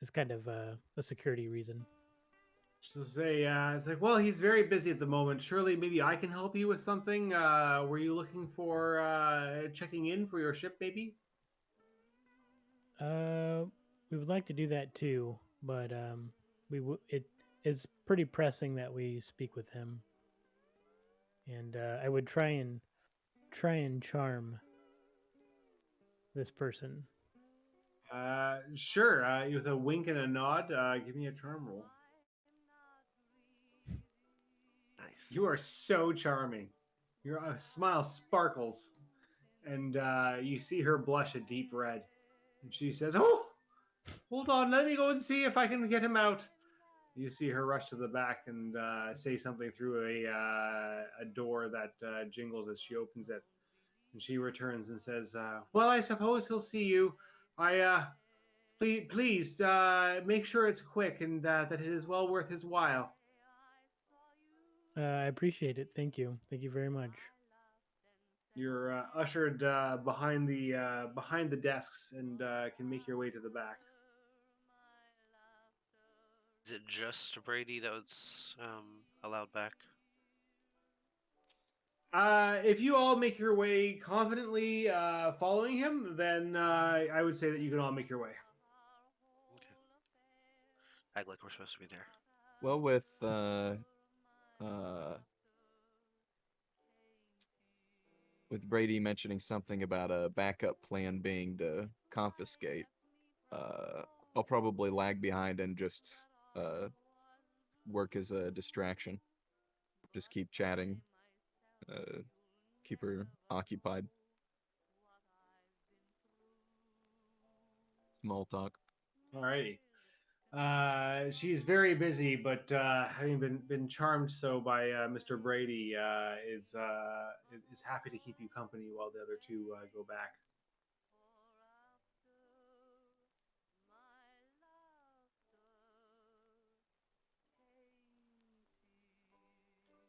It's kind of a security reason. So say, it's like, well, he's very busy at the moment. Surely, maybe I can help you with something. Were you looking for checking in for your ship, maybe? Uh, we would like to do that too, but it is pretty pressing that we speak with him, and I would try and charm this person. Sure. With a wink and a nod, give me a charm roll. Nice. You are so charming. Your smile sparkles, and you see her blush a deep red. And she says, "Oh, hold on. Let me go and see if I can get him out." You see her rush to the back and say something through a door that jingles as she opens it. And she returns and says, "Well, I suppose he'll see you. Please make sure it's quick and that it is well worth his while." I appreciate it. Thank you. Thank you very much. You're ushered behind the desks and can make your way to the back. Is it just Brady that was allowed back? If you all make your way confidently following him, then I would say that you can all make your way. Okay. Act like we're supposed to be there. Well, uh, with Brady mentioning something about a backup plan being to confiscate, I'll probably lag behind and just uh, work as a distraction. Just keep chatting, keep her occupied. Small talk. Alrighty. She's very busy, but having been charmed so by Mr. Brady, is happy to keep you company while the other two go back.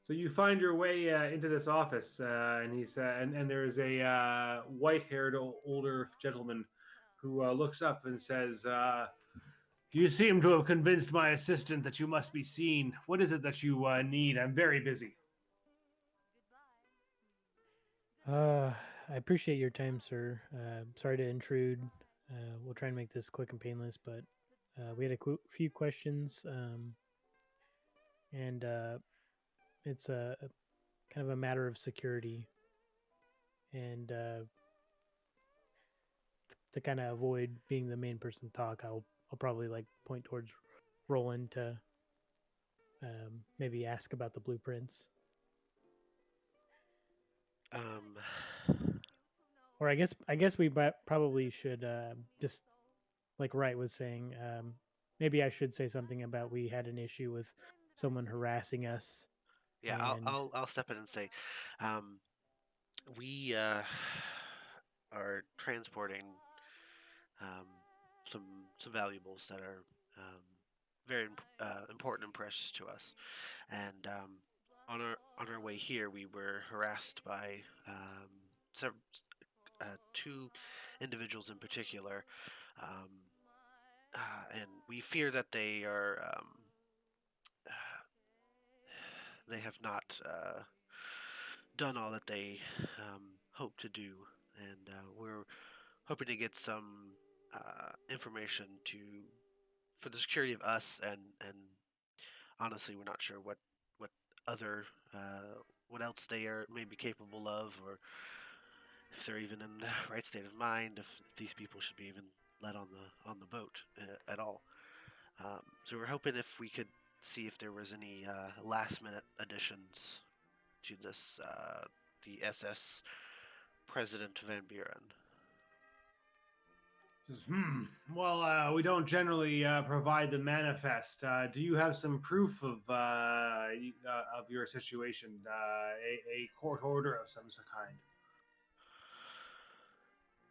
So you find your way into this office, and he said, and there's a white-haired older gentleman who looks up and says, "You seem to have convinced my assistant that you must be seen. What is it that you need? I'm very busy." I appreciate your time, sir. Sorry to intrude. We'll try and make this quick and painless, but we had a few questions, and it's a kind of a matter of security, and to kind of avoid being the main person to talk, I'll probably like point towards Roland to maybe ask about the blueprints, Um, or I guess we probably should just like Wright was saying, maybe I should say something about we had an issue with someone harassing us, yeah, and I'll step in and say, um, we are transporting um, some valuables that are um, very important and precious to us, and on our way here, we were harassed by several, two individuals in particular, um, and we fear that they have not done all that they hope to do, and we're hoping to get some information to for the security of us, and honestly, we're not sure what other what else they are maybe capable of, or if they're even in the right state of mind, if these people should be even let on the boat at all. So we're hoping if we could see if there was any last minute additions to this the SS President Van Buren. Says, Well, we don't generally provide the manifest. Do you have some proof of your situation? A court order of some kind?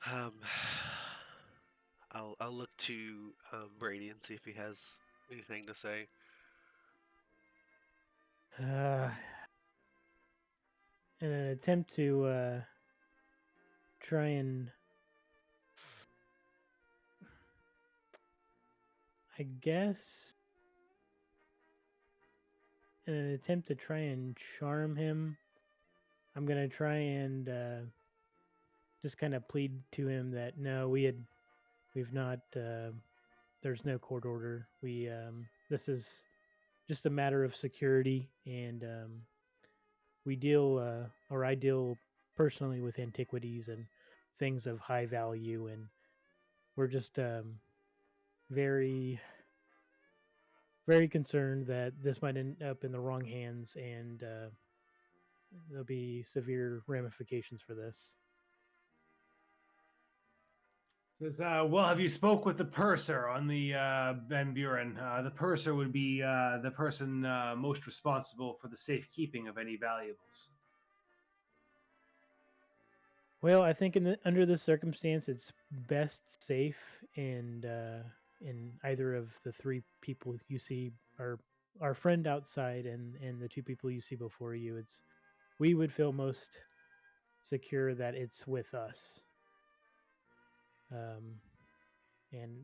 Um, I'll look to Brady and see if he has anything to say. in an attempt to try and, I guess, in an attempt to try and charm him, I'm gonna try and just kind of plead to him that no, we've not, there's no court order. We this is just a matter of security, and we deal or I deal personally with antiquities and things of high value, and we're just very very concerned that this might end up in the wrong hands, and there'll be severe ramifications for this. Says, well, have you spoke with the purser on the Van Buren? The purser would be the person most responsible for the safekeeping of any valuables. Well, I think under this circumstance, it's best safe, and in either of the three people you see, our friend outside and the two people you see before you. We would feel most secure that it's with us. And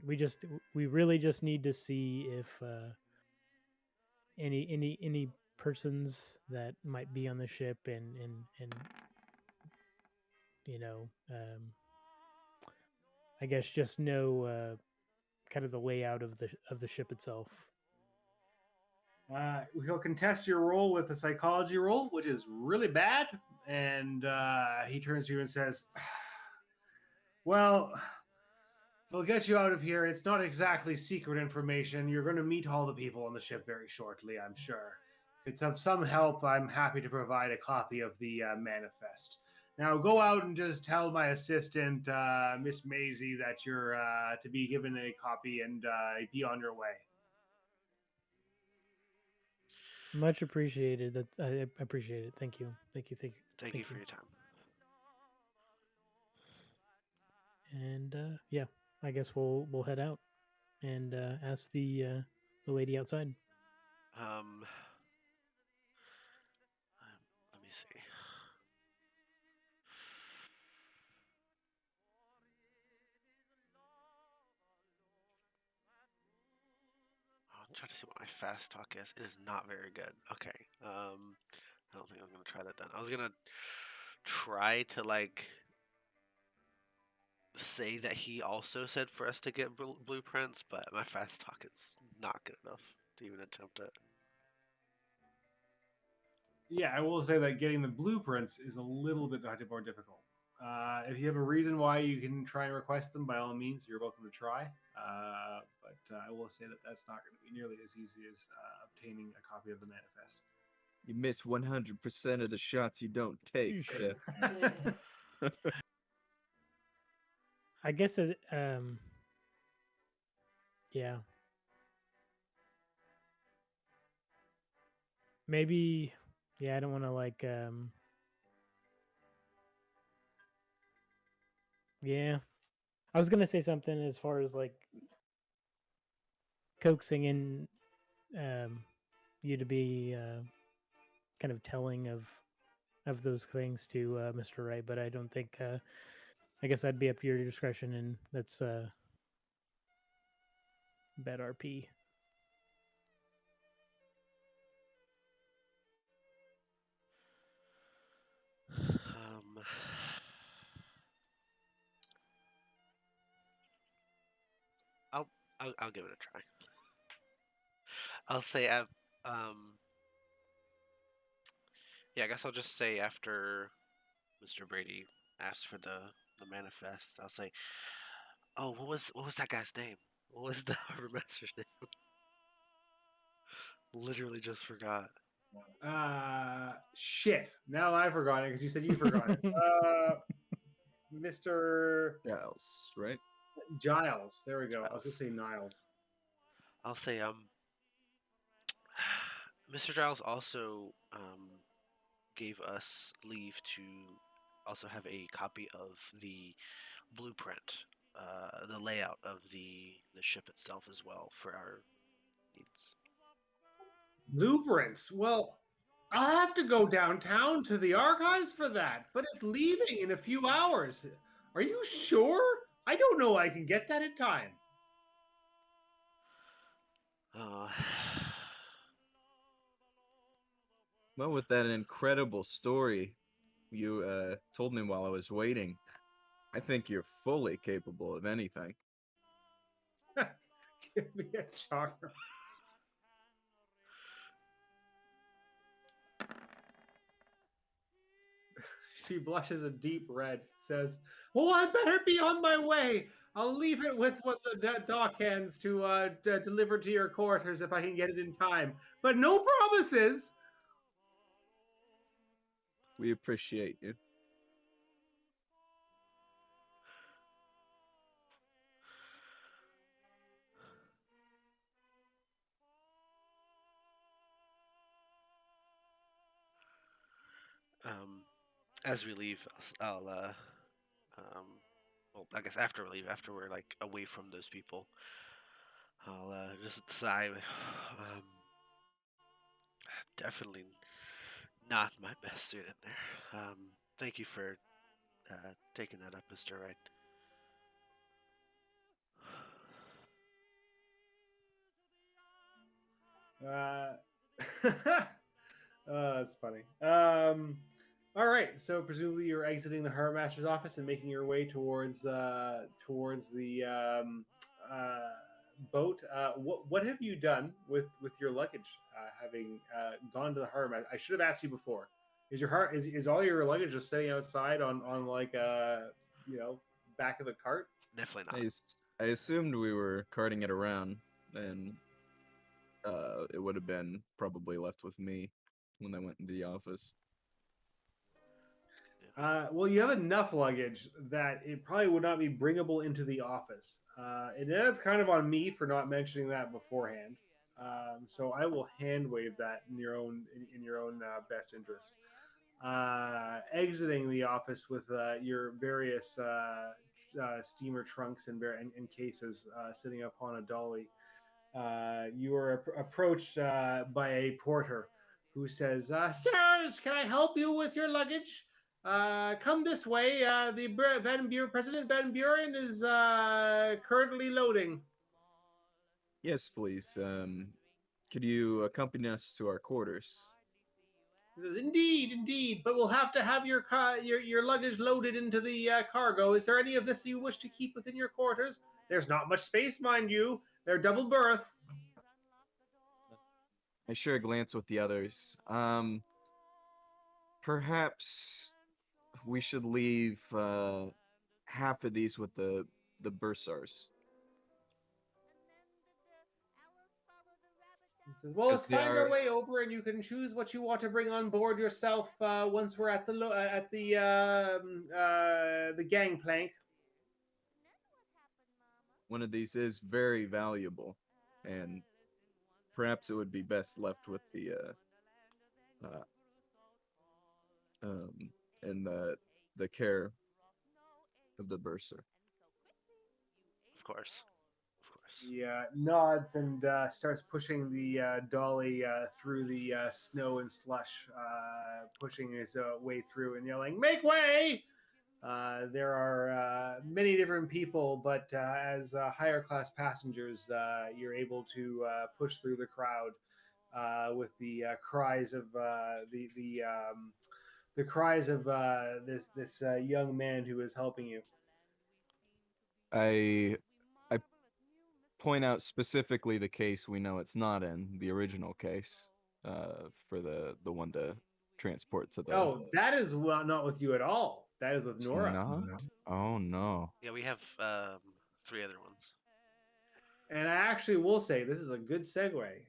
we really just need to see if any persons that might be on the ship, and you know, I guess just know kind of the layout of the ship itself. He'll contest your roll with a psychology roll, which is really bad. And he turns to you and says, well, we'll get you out of here. It's not exactly secret information. You're going to meet all the people on the ship very shortly, I'm sure. If it's of some help, I'm happy to provide a copy of the manifest. Now go out and just tell my assistant, Miss Maisie, that you're to be given a copy, and be on your way. Much appreciated. That I appreciate it. Thank you. Thank you. Thank you for your time. And yeah, I guess we'll head out and ask the lady outside. trying to see what my fast talk is. It is not very good. Okay. I don't think I'm gonna try that then. I was gonna try to like say that he also said for us to get blueprints, but my fast talk is not good enough to even attempt it. Yeah, I will say that getting the blueprints is a little bit more difficult. If you have a reason why you can try and request them, by all means, you're welcome to try. But I will say that that's not going to be nearly as easy as obtaining a copy of the manifest. You miss 100% of the shots you don't take. Eesh. Yeah. I guess yeah. Maybe yeah, I don't want to like yeah. I was going to say something as far as like coaxing in you to be kind of telling of those things to Mr. Wright, but I don't think I guess that'd be up to your discretion, and that's bad RP. I'll, I'll give it a try. I'll say yeah, I guess I'll just say after Mr. Brady asked for the manifest, I'll say, "Oh, what was that guy's name? What was the harbor master's name? Literally just forgot." Shit. Now I forgot it because you said you forgot it. Mr. Giles, right? Giles. There we go. I was going Giles. to say Niles. I'll say Mr. Giles also gave us leave to also have a copy of the blueprint, the layout of the ship itself as well for our needs. Blueprints. Well, I'll have to go downtown to the archives for that, but it's leaving in a few hours. Are you sure? I don't know I can get that in time. Uh, Well, with that incredible story you told me while I was waiting, I think you're fully capable of anything. Give me a charm. She blushes a deep red. Says, "Oh, I better be on my way. I'll leave it with what the dock hands to deliver to your quarters if I can get it in time. But no promises." We appreciate you. as we leave, I'll well, I guess after we leave, after we're like away from those people, I'll just sigh. Definitely not my best suit in there. Thank you for taking that up, Mr. Wright. That's funny. All right. So presumably you're exiting the harbor master's office and making your way towards the boat. What have you done with your luggage? Having gone to the harbor, I should have asked you before. Is your heart is all your luggage just sitting outside on like back of the cart? Definitely not. I assumed we were carting it around, and it would have been probably left with me when I went into the office. Well, you have enough luggage that it probably would not be bringable into the office. And that's kind of on me for not mentioning that beforehand. So I will hand wave that in your own best interest. Exiting the office with your various steamer trunks and cases sitting upon a dolly. You are approached by a porter who says, "Sirs, can I help you with your luggage? Come this way. President Van Buren is currently loading." Yes, please. Could you accompany us to our quarters? He says, indeed, but we'll have to have your luggage loaded into the cargo. Is there any of this you wish to keep within your quarters? There's not much space, mind you. They're double berths. I share a glance with the others. Perhaps we should leave half of these with the bursars. He says, "Well, let's 'Cause they find our are- way over, and you can choose what you want to bring on board yourself once we're at the gangplank." One of these is very valuable, and perhaps it would be best left with the uh, in the care of the bursar. Of course. Of course. He nods and starts pushing the dolly through the snow and slush, pushing his way through and yelling, "Make way!" There are many different people, but as higher class passengers, you're able to push through the crowd with the cries of the cries of this young man who is helping you. I point out specifically the case we know it's not in, the original case, for the one to transport to the. Oh, that is not with you at all. That is with It's Nora. not? Oh no. Yeah, we have 3 other ones. And I actually will say this is a good segue.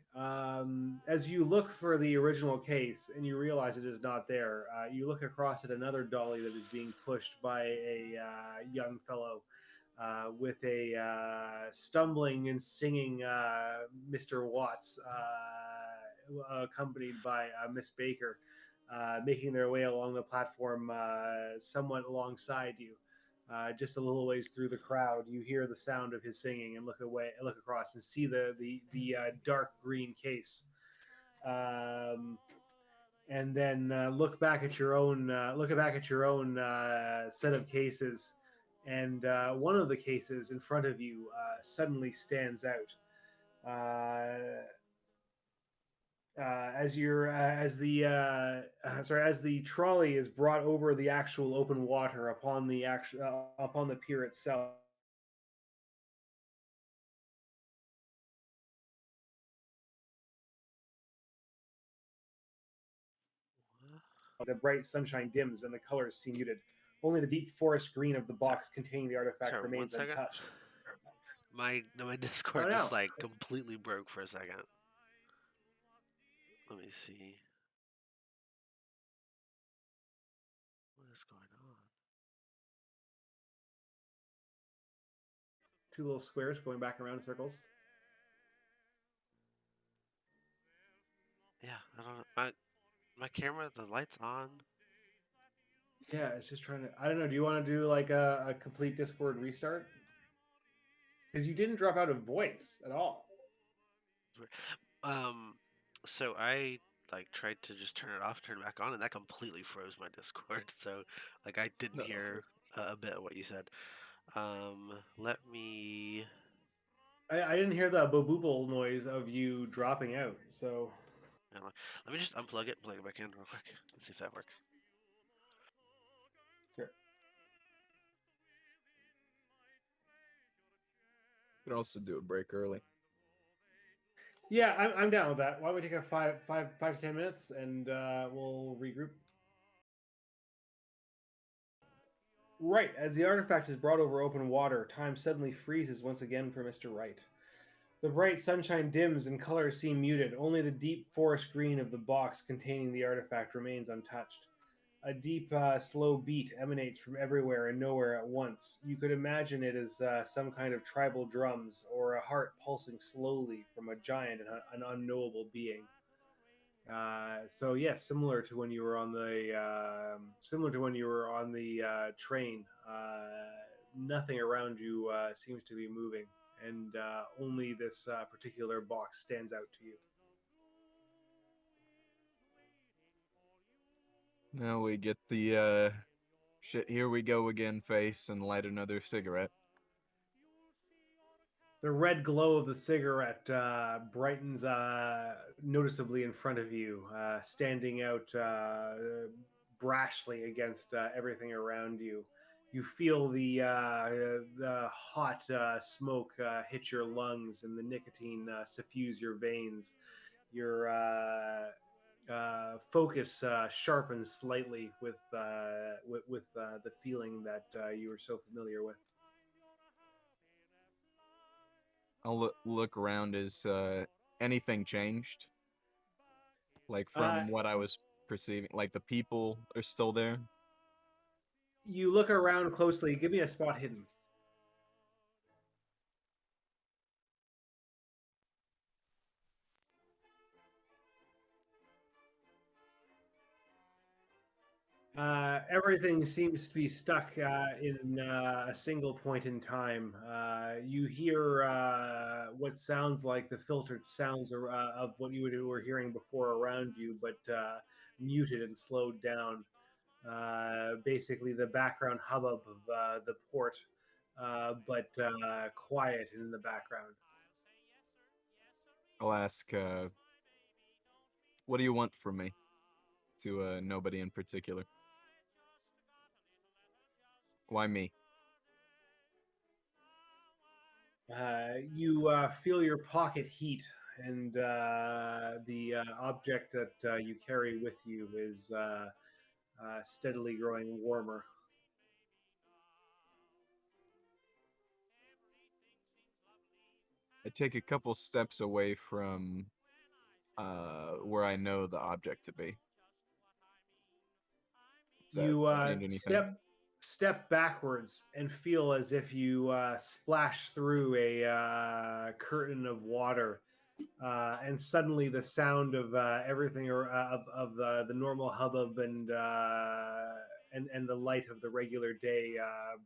As you look for the original case and you realize it is not there, you look across at another dolly that is being pushed by a young fellow with a stumbling and singing Mr. Watts, accompanied by Miss Baker, making their way along the platform somewhat alongside you. Just a little ways through the crowd, you hear the sound of his singing and look across and see the dark green case, and then look back at your own set of cases, and one of the cases in front of you suddenly stands out. As the trolley is brought over the actual open water upon the pier itself, the bright sunshine dims and the colors seem muted. Only the deep forest green of the box containing the artifact Sorry, 1 remains second. untouched. My Discord Oh, no. just like completely broke for a second. Let me see. What is going on? Two little squares going back around in circles. Yeah, I don't know. My camera, the light's on. Yeah, it's just trying to. I don't know. Do you want to do like a complete Discord restart? Because you didn't drop out of voice at all. So I like tried to just turn it off, turn it back on, and that completely froze my Discord. So like I didn't No. hear a bit of what you said. Let me. I didn't hear the booble noise of you dropping out. So Let me just unplug it and plug it back in real quick. Let's see if that works. sure. Could also do a break early. Yeah, I'm down with that. Why don't we take a 5 to 10 minutes and we'll regroup. Right, as the artifact is brought over open water, time suddenly freezes once again for Mr. Wright. The bright sunshine dims and colors seem muted. Only the deep forest green of the box containing the artifact remains untouched. A deep, slow beat emanates from everywhere and nowhere at once. You could imagine it as some kind of tribal drums or a heart pulsing slowly from a giant and an unknowable being. So yes, similar to when you were on the train. Nothing around you seems to be moving, and only this particular box stands out to you. Now we get the shit, here we go again face and light another cigarette. The red glow of the cigarette brightens noticeably in front of you, standing out brashly against everything around you. You feel the hot smoke hit your lungs, and the nicotine suffuse your veins. Your focus sharpens slightly with the feeling that you are so familiar with. I'll look around. Is anything changed? Like from what I was perceiving, like the people are still there. You look around closely. Give me a spot hidden. Everything seems to be stuck in a single point in time. You hear what sounds like the filtered sounds of what you were hearing before around you, but muted and slowed down. Basically, the background hubbub of the port, but quiet in the background. I'll ask, what do you want from me? To nobody in particular. Why me? You feel your pocket heat, and the object that you carry with you is steadily growing warmer. I take a couple steps away from where I know the object to be. Does that You change anything? step backwards and feel as if you splash through a curtain of water, and suddenly the sound of everything of the normal hubbub and the light of the regular day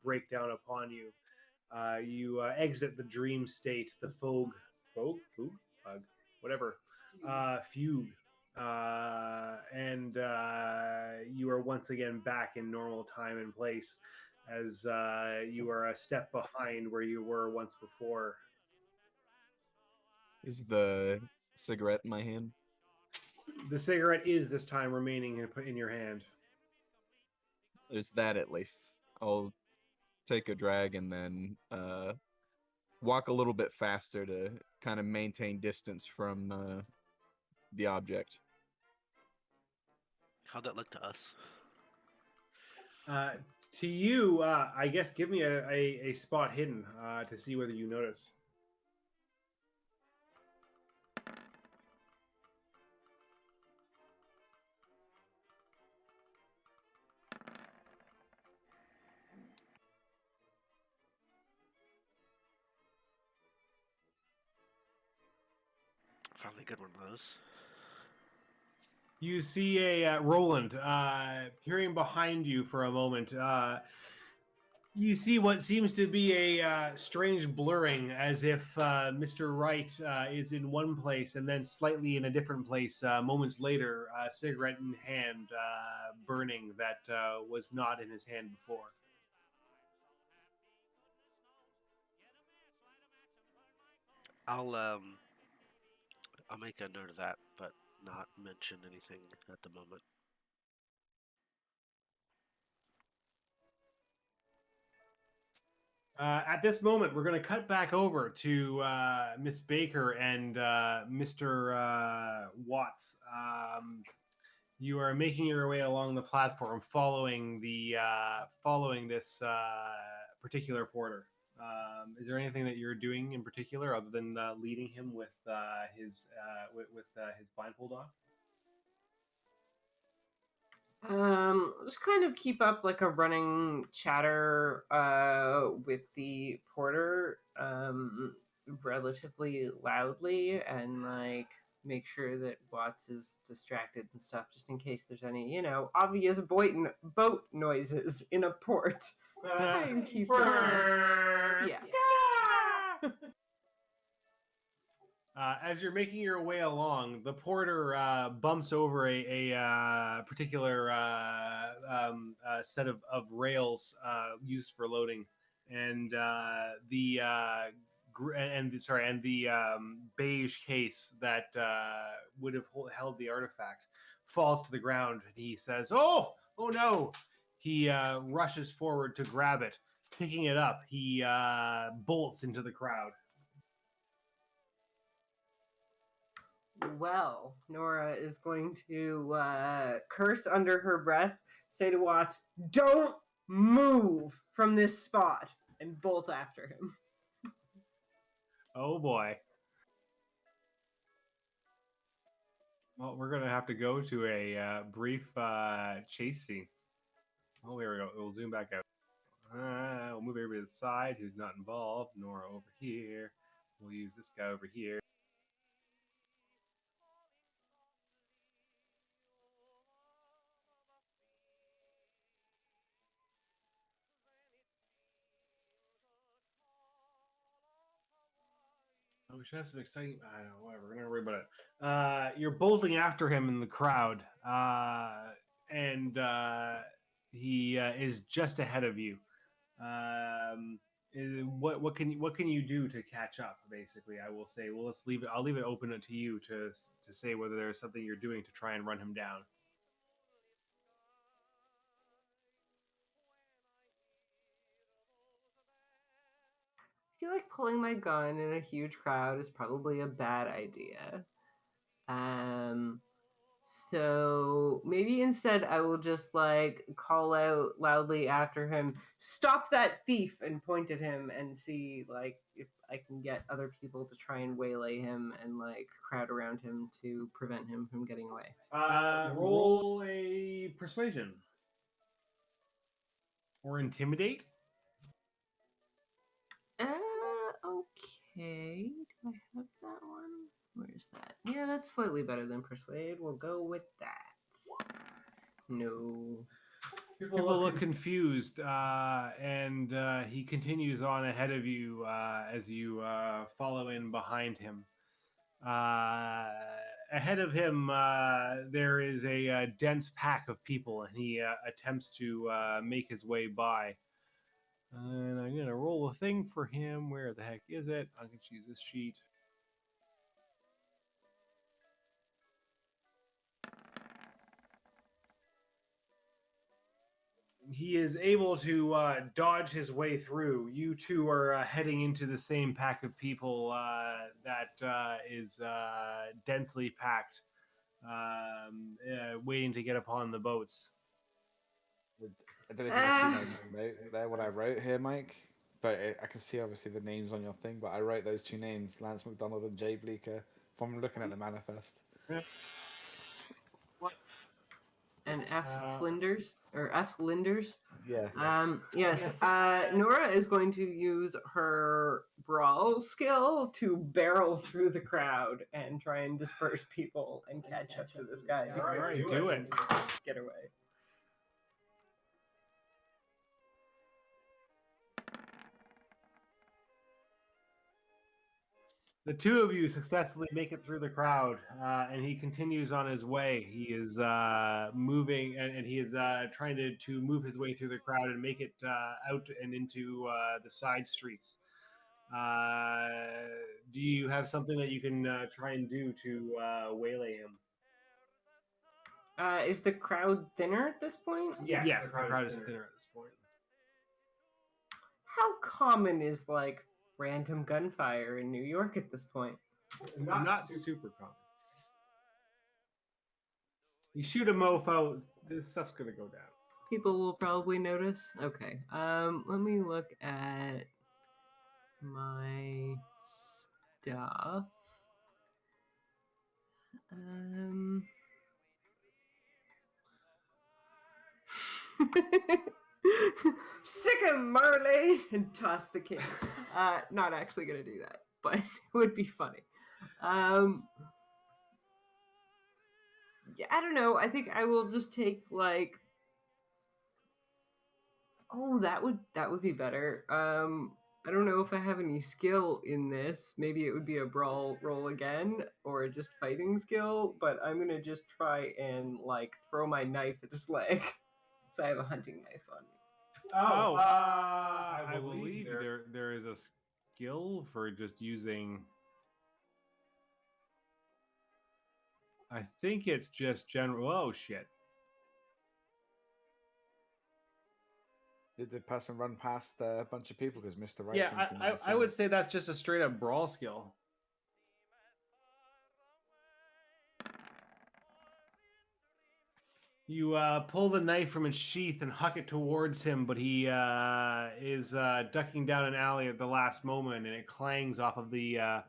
break down upon you. You exit the dream state, the bug, whatever, fugue, and you are once again back in normal time and place, as you are a step behind where you were once before. Is the cigarette in my hand? The cigarette is this time remaining in your hand. There's that at least. I'll take a drag and then walk a little bit faster to kind of maintain distance from the object. How'd that look to us? To you, I guess give me a spot hidden to see whether you notice. Finally get one of those. You see a Roland peering behind you for a moment. You see what seems to be a strange blurring, as if Mr. Wright is in one place and then slightly in a different place moments later, cigarette in hand, burning that was not in his hand before. I'll make a note of that, but not mention anything at the moment. At this moment, we're going to cut back over to Miss Baker and Mr. Watts. You are making your way along the platform, following this particular porter. Is there anything that you're doing in particular other than leading him with his blindfold on? Just kind of keep up like a running chatter with the porter relatively loudly, and like make sure that Watts is distracted and stuff, just in case there's any, obvious boat noises in a port. Try and keep yeah. As you're making your way along, the porter bumps over a particular set of rails used for loading, and the beige case that would have held the artifact falls to the ground. And he says, "Oh no!" He rushes forward to grab it. Picking it up, he bolts into the crowd. Well, Nora is going to curse under her breath, say to Watts, "Don't move from this spot," and bolt after him. Oh boy. Well, we're going to have to go to a brief chase scene. Oh, there we go. We'll zoom back out. We'll move everybody to the side who's not involved. Nora over here. We'll use this guy over here. Oh, we should have some exciting. I don't know, whatever. We're gonna worry about it. You're bolting after him in the crowd, and he is just ahead of you. What can you do to catch up? Basically, I will say. Well, let's leave it. I'll leave it open to you to say whether there's something you're doing to try and run him down. I feel like pulling my gun in a huge crowd is probably a bad idea. So maybe instead I will just like call out loudly after him, "Stop that thief!" and point at him and see like if I can get other people to try and waylay him and like crowd around him to prevent him from getting away. Roll a persuasion or intimidate. Okay. Do I have that one? Where's that? Yeah, that's slightly better than persuade. We'll go with that. No. People look confused, and he continues on ahead of you as you follow in behind him. Ahead of him, there is a dense pack of people, and he attempts to make his way by. And I'm going to roll a thing for him. Where the heck is it? I'm going to choose this sheet. He is able to dodge his way through. You two are heading into the same pack of people that is densely packed, waiting to get upon the boats. I don't know if you can see my note there, what I wrote here, Mike. But I can see obviously the names on your thing. But I wrote those two names, Lance McDonald and Jay Bleeker, from looking at the manifest. Yeah. And F. Flinders or F. Linders. Yeah. Yes. Nora is going to use her brawl skill to barrel through the crowd and try and disperse people and catch up to this guy. All right, do it. Get away. The two of you successfully make it through the crowd, and he continues on his way. He is moving, and he is trying to move his way through the crowd and make it out and into the side streets. Do you have something that you can try and do to waylay him? Is the crowd thinner at this point? Yes, the crowd is thinner at this point. How common is like random gunfire in New York at this point? Not super common. You shoot a mofo, this stuff's gonna go down. People will probably notice. Okay. Let me look at my stuff. Sick him, Marley, and toss the king. Not actually gonna do that, but it would be funny. Yeah, I don't know. I think I will just take like. Oh, that would be better. I don't know if I have any skill in this. Maybe it would be a brawl roll again, or just fighting skill. But I'm gonna just try and like throw my knife at his leg. So I have a hunting knife on me. I believe there is a skill for just using. I think it's just general. Oh shit! Did the person run past a bunch of people because Mr. Right Yeah, thinks he might have I seen would it? say that's just a straight up brawl skill. You pull the knife from its sheath and huck it towards him, but he is ducking down an alley at the last moment, and it clangs off of the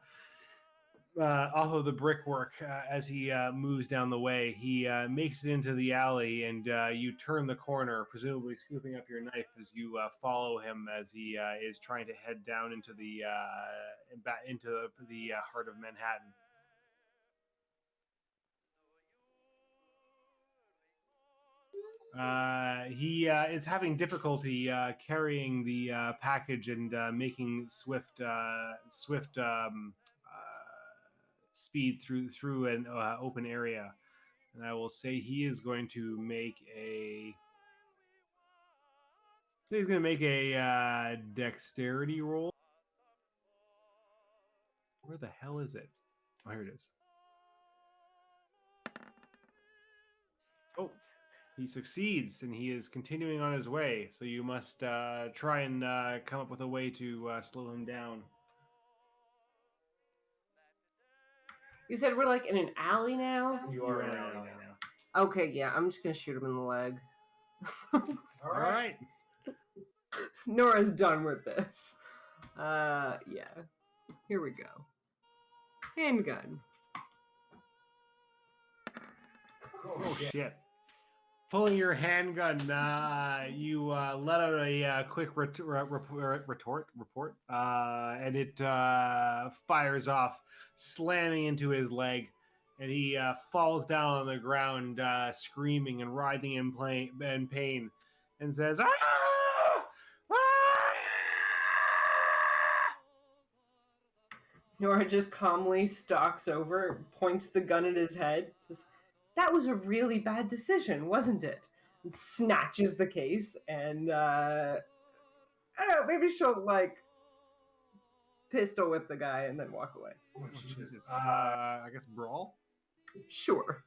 brickwork as he moves down the way. He makes it into the alley, and you turn the corner, presumably scooping up your knife as you follow him as he is trying to head down into the heart of Manhattan. He is having difficulty carrying the package and making swift speed through an open area. And I will say he is going to make a. He's going to make a dexterity roll. Where the hell is it? Oh, here it is. Oh, he succeeds, and he is continuing on his way. So you must try and come up with a way to slow him down. You said we're like in an alley now? You are in an alley now. Okay, yeah, I'm just gonna shoot him in the leg. All right. Nora's done with this. Yeah. Here we go. Handgun. Oh shit. Pulling your handgun, you let out a quick report, and it fires off, slamming into his leg, and he falls down on the ground, screaming and writhing in pain, and says, "Ah! Ah!" Nora just calmly stalks over, points the gun at his head, says, "That was a really bad decision, wasn't it?" And snatches the case, and I don't know, maybe she'll like pistol whip the guy and then walk away. Oh, Jesus. I guess brawl? Sure.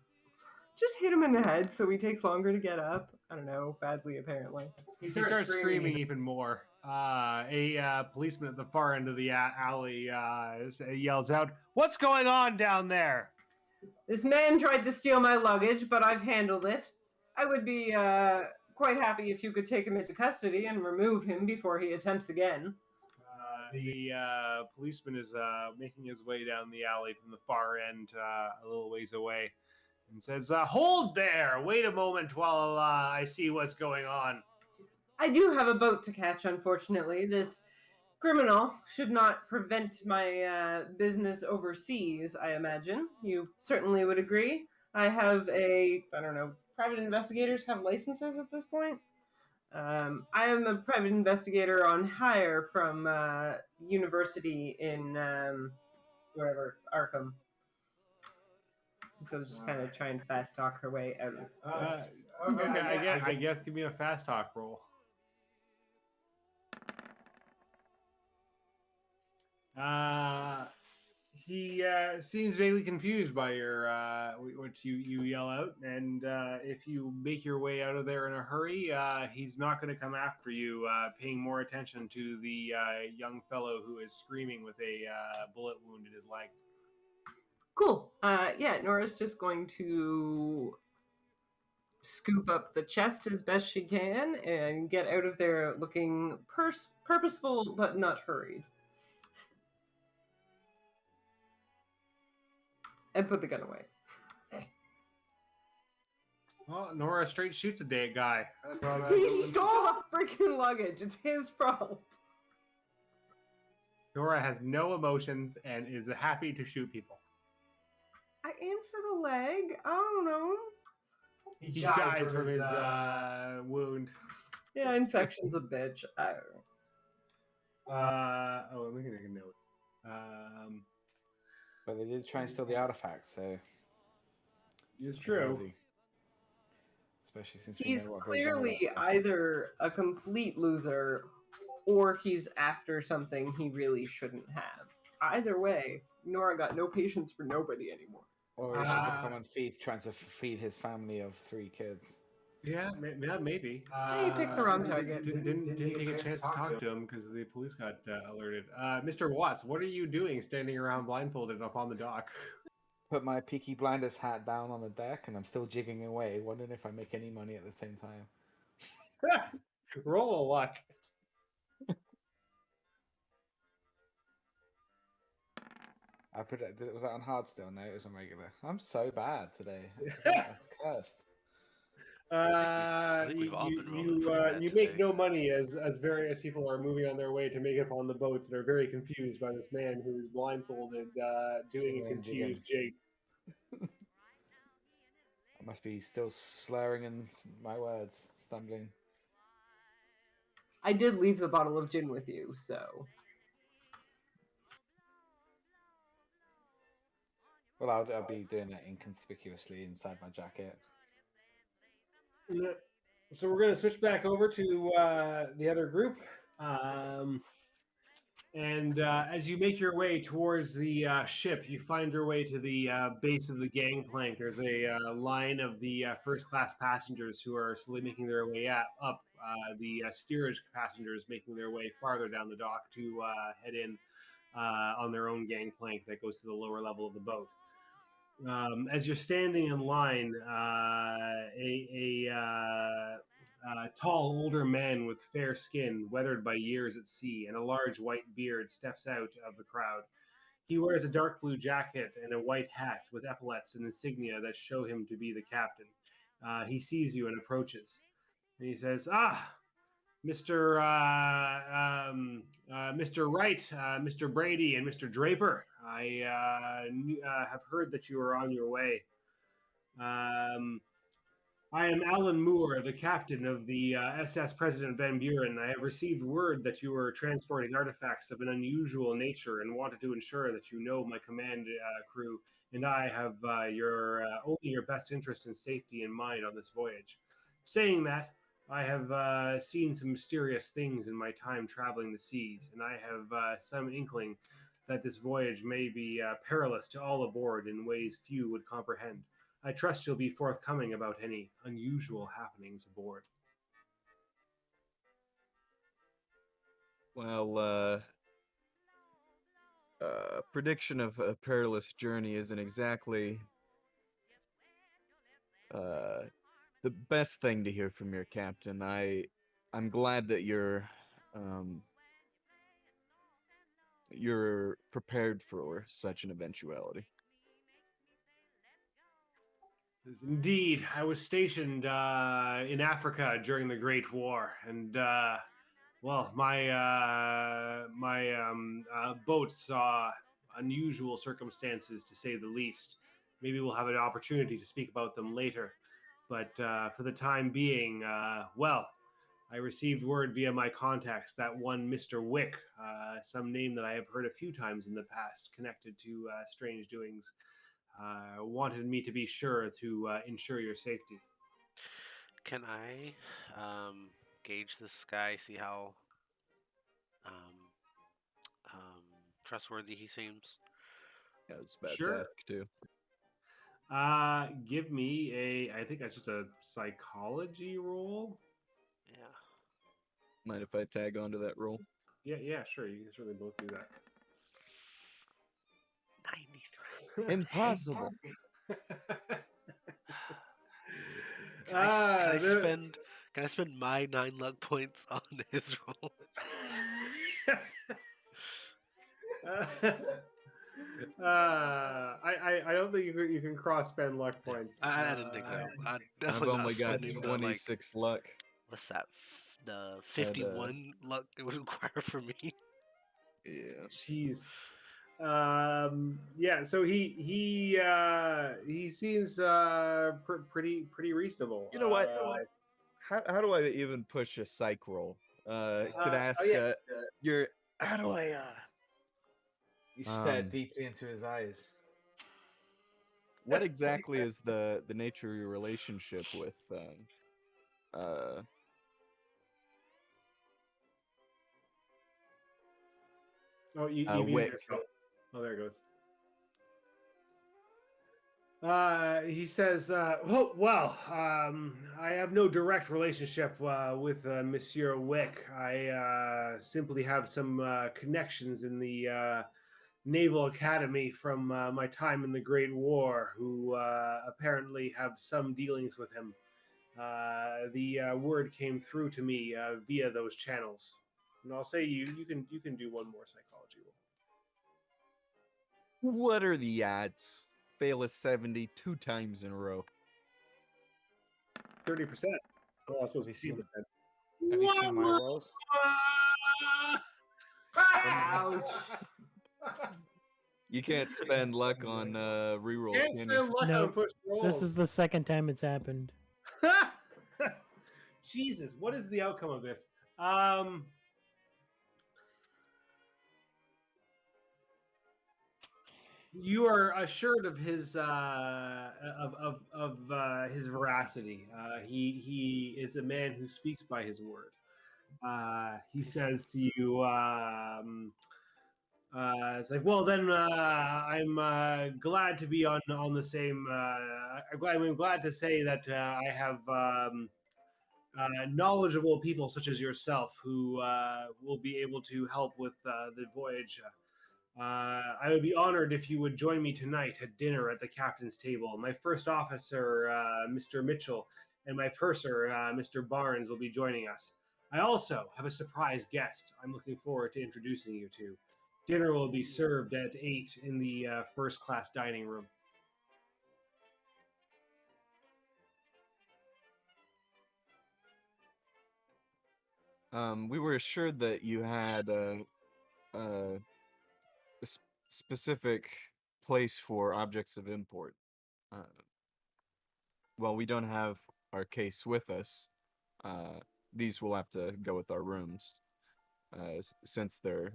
Just hit him in the head so he takes longer to get up. I don't know, badly apparently. He starts screaming even more. A policeman at the far end of the alley yells out, "What's going on down there?" This man tried to steal my luggage, but I've handled it. I would be quite happy if you could take him into custody and remove him before he attempts again. The policeman is making his way down the alley from the far end, a little ways away, and says, "Hold there! Wait a moment while I see what's going on." I do have a boat to catch, unfortunately. This criminal should not prevent my business overseas, I imagine. You certainly would agree. I have private investigators have licenses at this point. I am a private investigator on hire from university in wherever, Arkham. So just kind of try and fast talk her way out of this. Okay, I guess give me a fast talk roll. He seems vaguely confused by your what you yell out, and if you make your way out of there in a hurry, he's not going to come after you, paying more attention to the young fellow who is screaming with a bullet wound in his leg. Cool. Yeah, Nora's just going to scoop up the chest as best she can and get out of there looking purposeful but not hurried. And put the gun away. Well, Nora straight shoots a dead guy. He stole the freaking luggage. It's his fault. Nora has no emotions and is happy to shoot people. I aimed for the leg. I don't know. He dies from his wound. Yeah, infection's a bitch. I don't know. Let me make a note. But they did try and steal the artifact, so It's true. maybe. Especially since we He's know what goes on with clearly that stuff. either a complete loser or he's after something he really shouldn't have. Either way, Nora got no patience for nobody anymore. Or he's just a Uh, common thief trying to feed his family of 3 kids. Yeah, maybe. Hey, you picked the wrong target. Didn't take a chance to talk to him because the police got alerted. Mr. Watts, what are you doing standing around blindfolded up on the dock? Put my Peaky Blinders hat down on the deck, and I'm still jigging away, wondering if I make any money at the same time. Roll a luck. I put it. Was that on hard still? No, it was on regular. I'm so bad today. I was cursed. I think we've all been rolling pretty bad You today. make no money as various people are moving on their way to make it up on the boats and are very confused by this man who is blindfolded doing a Singing, jigging. confused jig. I must be still slurring in my words, stumbling. I did leave the bottle of gin with you, so. Well, I'll be doing that inconspicuously inside my jacket. So we're going to switch back over to the other group. And as you make your way towards the ship, you find your way to the base of the gangplank. There's a line of the first-class passengers who are slowly making their way up. The steerage passengers making their way farther down the dock to head in on their own gangplank that goes to the lower level of the boat. As you're standing in line, a tall older man with fair skin, weathered by years at sea, and a large white beard steps out of the crowd. He wears a dark blue jacket and a white hat with epaulets and insignia that show him to be the captain. He sees you and approaches, and he says, Mr. Mr. Wright, Mr. Brady, and Mr. Draper, I have heard that you are on your way. I am Alan Moore, the captain of the SS President Van Buren. I have received word that you are transporting artifacts of an unusual nature and wanted to ensure that you know my command crew and I have only your best interest and safety in mind on this voyage. Saying that, I have seen some mysterious things in my time traveling the seas, and I have some inkling that this voyage may be perilous to all aboard in ways few would comprehend. I trust you'll be forthcoming about any unusual happenings aboard. Well, prediction of a perilous journey isn't exactly the best thing to hear from your captain. I'm glad that you're prepared for such an eventuality. Indeed, I was stationed in Africa during the Great War, and my boat saw unusual circumstances, to say the least. Maybe we'll have an opportunity to speak about them later, but for the time being, I received word via my contacts that one Mr. Wick, some name that I have heard a few times in the past, connected to strange doings, wanted me to be sure to ensure your safety. Can I gauge this guy, see how trustworthy he seems? Yeah, I was about Sure. to ask too. Give me I think that's just a psychology roll. Yeah. Mind if I tag onto that roll? Yeah, sure. You can certainly both do that. 93. Impossible. Can I spend my 9 luck points on his roll? I don't think you can cross spend luck points. I didn't think so. I'm I've definitely only not got spending the 26 luck. what's that? The 51 luck it would require for me. Yeah. Jeez. Yeah. So he seems pretty reasonable. You know what? How do I even push a psych roll? Could I ask your how do I You stare deeply into his eyes. what exactly is the nature of your relationship with Oh, you muted Wick. yourself. Oh, there it goes. He says, I have no direct relationship with Monsieur Wick. I simply have some connections in the Naval Academy from my time in the Great War, who apparently have some dealings with him. The word came through to me via those channels, and I'll say you can do one more psychology roll. What are the odds? Fail a 70 2 times in a row. 30%. Oh, I was supposed Have to you be 10%. Have you seen my rolls? Ouch. You can't spend luck on rerolls, Can't can you? spend luck on Nope. push rolls. This is the second time it's happened. Jesus, what is the outcome of this? You are assured of his his veracity. He is a man who speaks by his word. He says to you, it's like, well, then I'm glad to be on the same. I'm glad to say that I have knowledgeable people such as yourself who will be able to help with the voyage. I would be honored if you would join me tonight at dinner at the captain's table. My first officer, Mr. Mitchell, and my purser, Mr. Barnes, will be joining us. I also have a surprise guest I'm looking forward to introducing you to. Dinner will be served at 8 in the first class dining room. We were assured that you had a specific place for objects of import. Well, we don't have our case with us. These will have to go with our rooms, since they're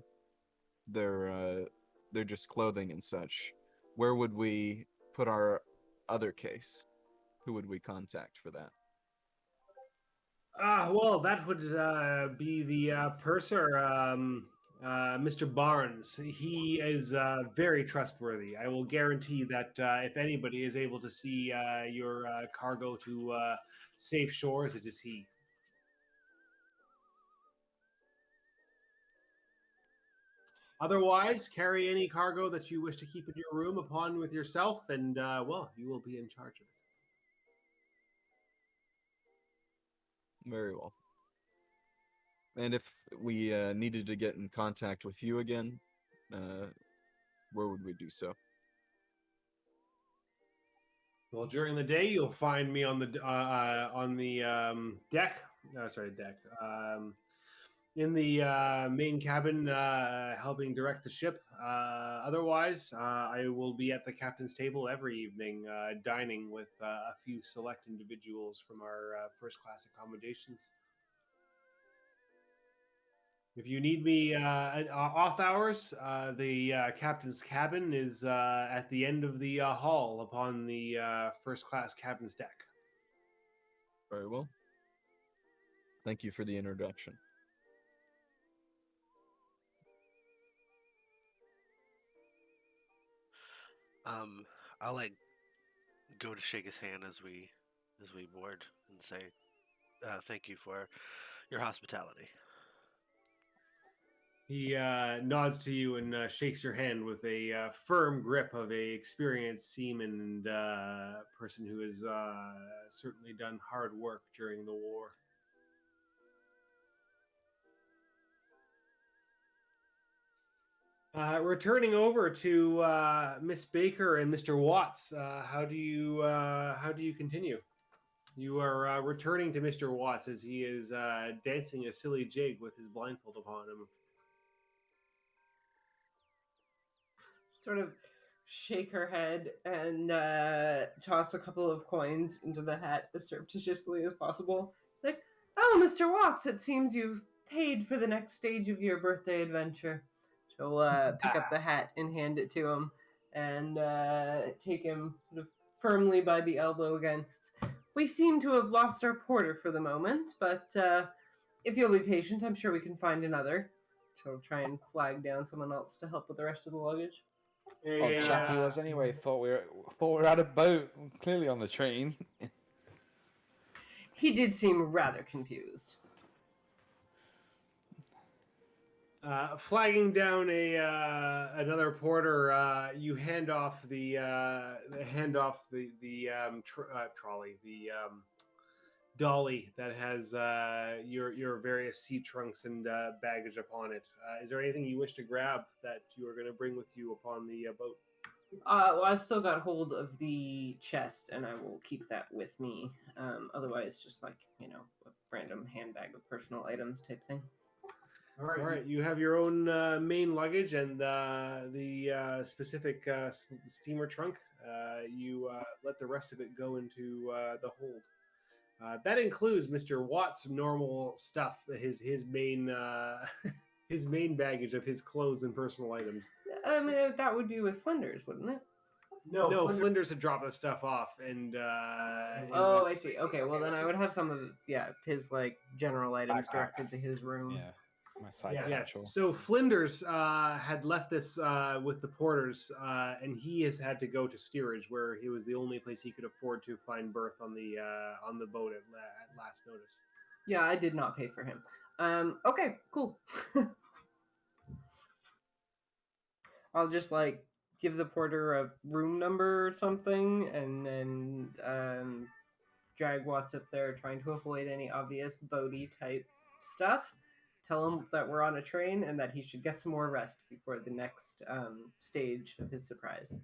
just clothing and such. Where would we put our other case? Who would we contact for that? Well, that would be the purser, Mr. Barnes. He is very trustworthy. I will guarantee that if anybody is able to see your cargo to safe shores, it is he. Otherwise, carry any cargo that you wish to keep in your room upon with yourself, and well, you will be in charge of it. Very well. And if we needed to get in contact with you again, where would we do so? Well, during the day, you'll find me on the deck. Deck. In the main cabin, helping direct the ship. Otherwise, I will be at the captain's table every evening, dining with a few select individuals from our first class accommodations. If you need me off hours, the captain's cabin is at the end of the hall upon the first class captain's deck. Very well. Thank you for the introduction. I'll like go to shake his hand as we board and say, thank you for your hospitality. He nods to you and shakes your hand with a firm grip of a experienced seaman and person who has certainly done hard work during the war. Returning over to Miss Baker and Mr. Watts, how do you continue? You are returning to Mr. Watts as he is dancing a silly jig with his blindfold upon him. Sort of shake her head and toss a couple of coins into the hat as surreptitiously as possible. Like, oh, Mr. Watts, it seems you've paid for the next stage of your birthday adventure. She'll pick up the hat and hand it to him and take him sort of firmly by the elbow against. We seem to have lost our porter for the moment, but if you'll be patient, I'm sure we can find another. to try and flag down someone else to help with the rest of the luggage. Oh, chap he was anyway. Thought we were at a boat, clearly on the train. He did seem rather confused. Flagging down another porter, you hand off the trolley, the dolly that has your various sea trunks and baggage upon it. Is there anything you wish to grab that you are going to bring with you upon the boat? Well, I've still got hold of the chest, and I will keep that with me. Otherwise, just like, a random handbag of personal items type thing. All right. You have your own main luggage and the specific steamer trunk. You let the rest of it go into the hold. That includes Mr. Watt's normal stuff, his main his main baggage of his clothes and personal items. I mean, that would be with Flinders, wouldn't it? No, Flinders had dropped the stuff off, and oh, I see. Okay, well then I would have some of his general items Backpack. directed to his room. Yeah, my side Yes. satchel. So Flinders had left this with the porters, and he has had to go to steerage, where he was the only place he could afford to find berth on the boat at last notice. Yeah, I did not pay for him. Okay, cool. I'll just give the porter a room number or something, and then drag Watts up there, trying to avoid any obvious boaty type stuff. Tell him that we're on a train and that he should get some more rest before the next stage of his surprise.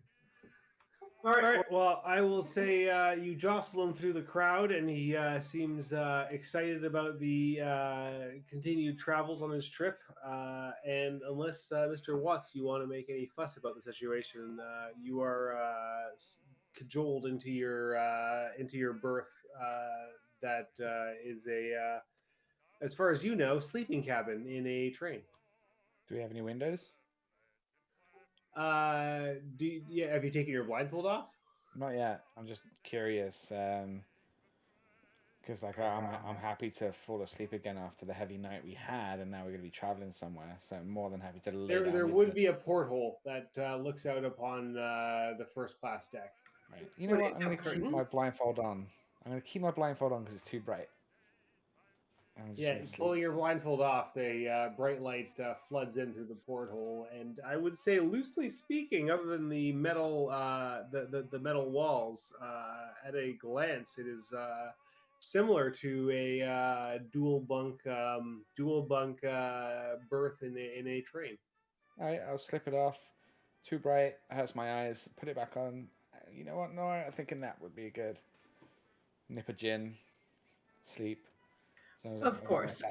All right. Well, I will say you jostle him through the crowd, and he seems excited about the continued travels on his trip. And unless Mr. Watts, you want to make any fuss about the situation, you are cajoled into your berth. That is a, as far as you know, sleeping cabin in a train. Do we have any windows? Have you taken your blindfold off? Not yet. I'm just curious, because I'm happy to fall asleep again after the heavy night we had, and now we're going to be traveling somewhere. So I'm more than happy to lay down. There would be a porthole that looks out upon the first class deck. Right. You know what? I'm going to keep my blindfold on. I'm going to keep my blindfold on because it's too bright. Pulling your blindfold off, the bright light floods in through the porthole, and I would say, loosely speaking, other than the metal, the metal walls, at a glance, it is similar to a dual bunk berth in a train. All right, I'll slip it off. Too bright, hurts my eyes. Put it back on. You know what? No, I think a nap would be good. Nip a gin, sleep. Of course.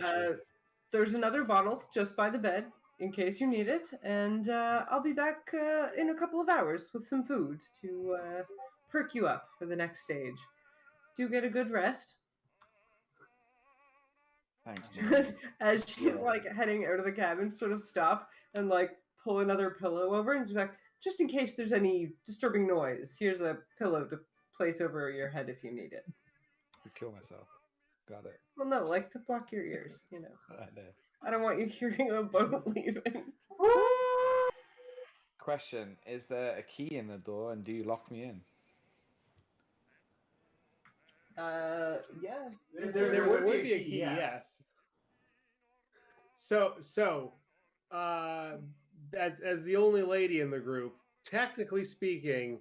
There's another bottle just by the bed in case you need it, and I'll be back in a couple of hours with some food to perk you up for the next stage. Do get a good rest. Thanks. As she's heading out of the cabin, sort of stop and pull another pillow over, and she's like, just in case there's any disturbing noise, here's a pillow to place over your head if you need it. Kill myself. Got it. Well, no, to block your ears, I know. I don't want you hearing a boat leaving. Question: is there a key in the door, and do you lock me in? Yeah. There would be a key, yes. So, as the only lady in the group, technically speaking,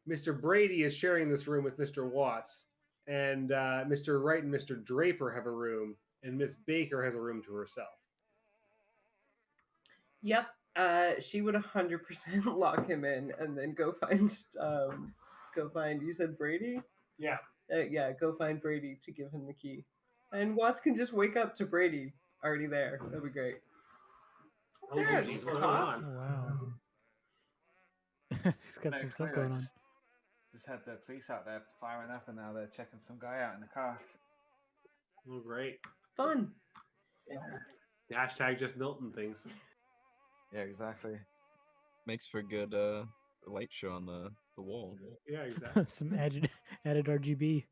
Mr. Brady is sharing this room with Mr. Watts, and Mr. Wright and Mr. Draper have a room, and Miss Baker has a room to herself. Yep. She would 100% lock him in, and then go find. You said Brady? Yeah. Yeah. Go find Brady to give him the key, and Watts can just wake up to Brady already there. That'd be great. Sarah, What's going on? Oh, wow. He's got some stuff going on. Just had the police out there siren up, and now they're checking some guy out in the car. Oh, great. Fun. Hashtag just Milton things. Yeah, exactly. Makes for a good light show on the wall. Yeah, exactly. Some added RGB.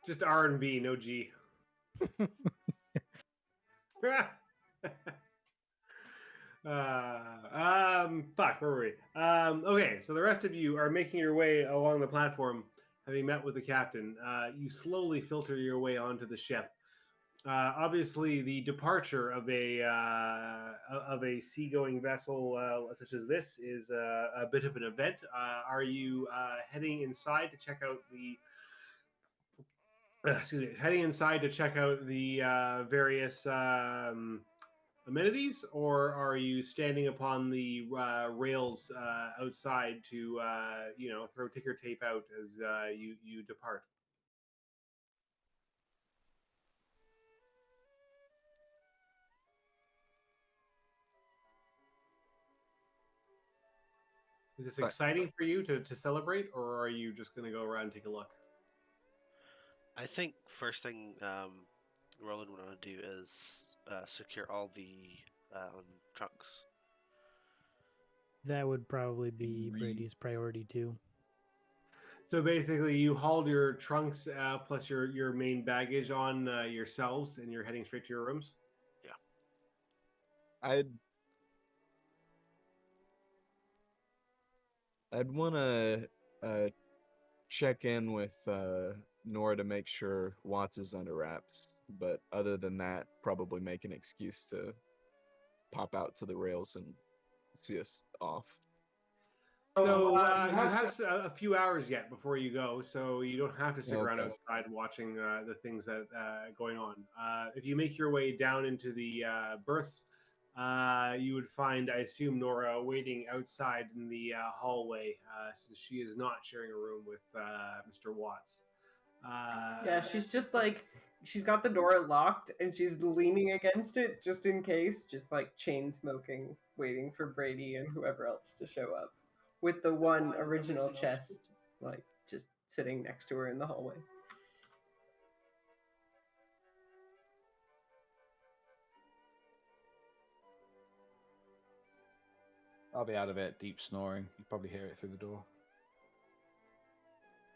Just R&B, no G. Fuck, where were we? Okay, so the rest of you are making your way along the platform, having met with the captain. You slowly filter your way onto the ship. Obviously, the departure of a seagoing vessel such as this is a bit of an event. Are you heading inside to check out the? Excuse me, heading inside to check out the various amenities, or are you standing upon the rails outside to throw ticker tape out as you depart? Is this But- exciting for you to celebrate, or are you just going to go around and take a look? I think first thing Roland would want to do is secure all the trunks. That would probably be Brady's priority too. So basically, you hauled your trunks plus your main baggage on yourselves, and you're heading straight to your rooms. I'd want to check in with Nora to make sure Watts is under wraps. But other than that, probably make an excuse to pop out to the rails and see us off. So you have a few hours yet before you go, so you don't have to stick around Okay. outside watching the things that going on. If you make your way down into the berths, you would find, I assume, Nora waiting outside in the hallway, since she is not sharing a room with Mr. Watts. Yeah, she's just like, she's got the door locked and she's leaning against it just in case, just like chain smoking, waiting for Brady and whoever else to show up. With the one original chest, like, just sitting next to her in the hallway. I'll be out of it, deep snoring. You probably hear it through the door.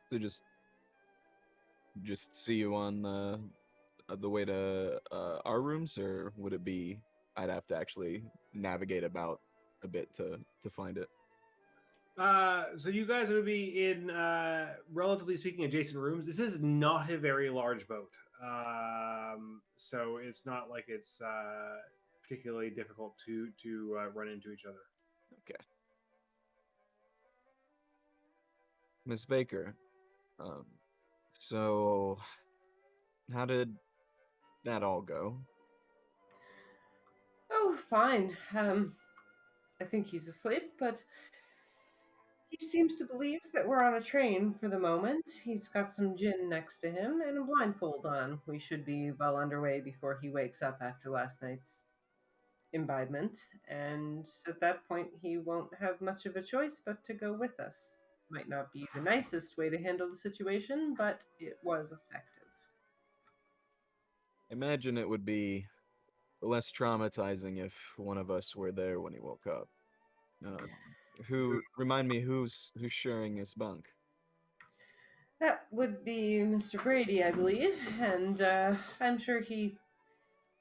So just see you on the way to our rooms, or would it be I'd have to actually navigate about a bit to find it? So you guys would be in, relatively speaking, adjacent rooms. This is not a very large boat, so it's not like it's particularly difficult to run into each other. Okay. Miss Baker, so how did that all go? Oh, fine. I think he's asleep, but he seems to believe that we're on a train for the moment. He's got some gin next to him and a blindfold on. We should be well underway before he wakes up after last night's imbibement, and at that point he won't have much of a choice but to go with us. Might not be the nicest way to handle the situation, but it was effective. Imagine it would be less traumatizing if one of us were there when he woke up. Remind me who's sharing his bunk? That would be Mr. Brady, I believe, and I'm sure he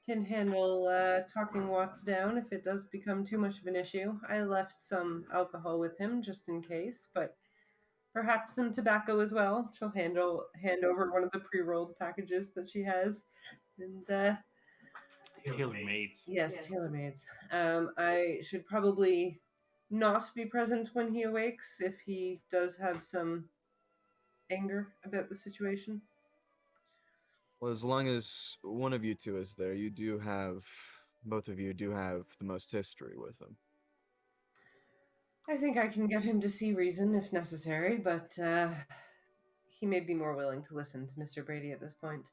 can handle talking Watts down if it does become too much of an issue. I left some alcohol with him just in case, but perhaps some tobacco as well. She'll hand over one of the pre-rolled packages that she has, and Tailor-made. yes, tailor-mades. I should probably not be present when he awakes if he does have some anger about the situation. Well, as long as one of you two is there, both of you do have the most history with him. I think I can get him to see reason if necessary, but he may be more willing to listen to Mr. Brady at this point.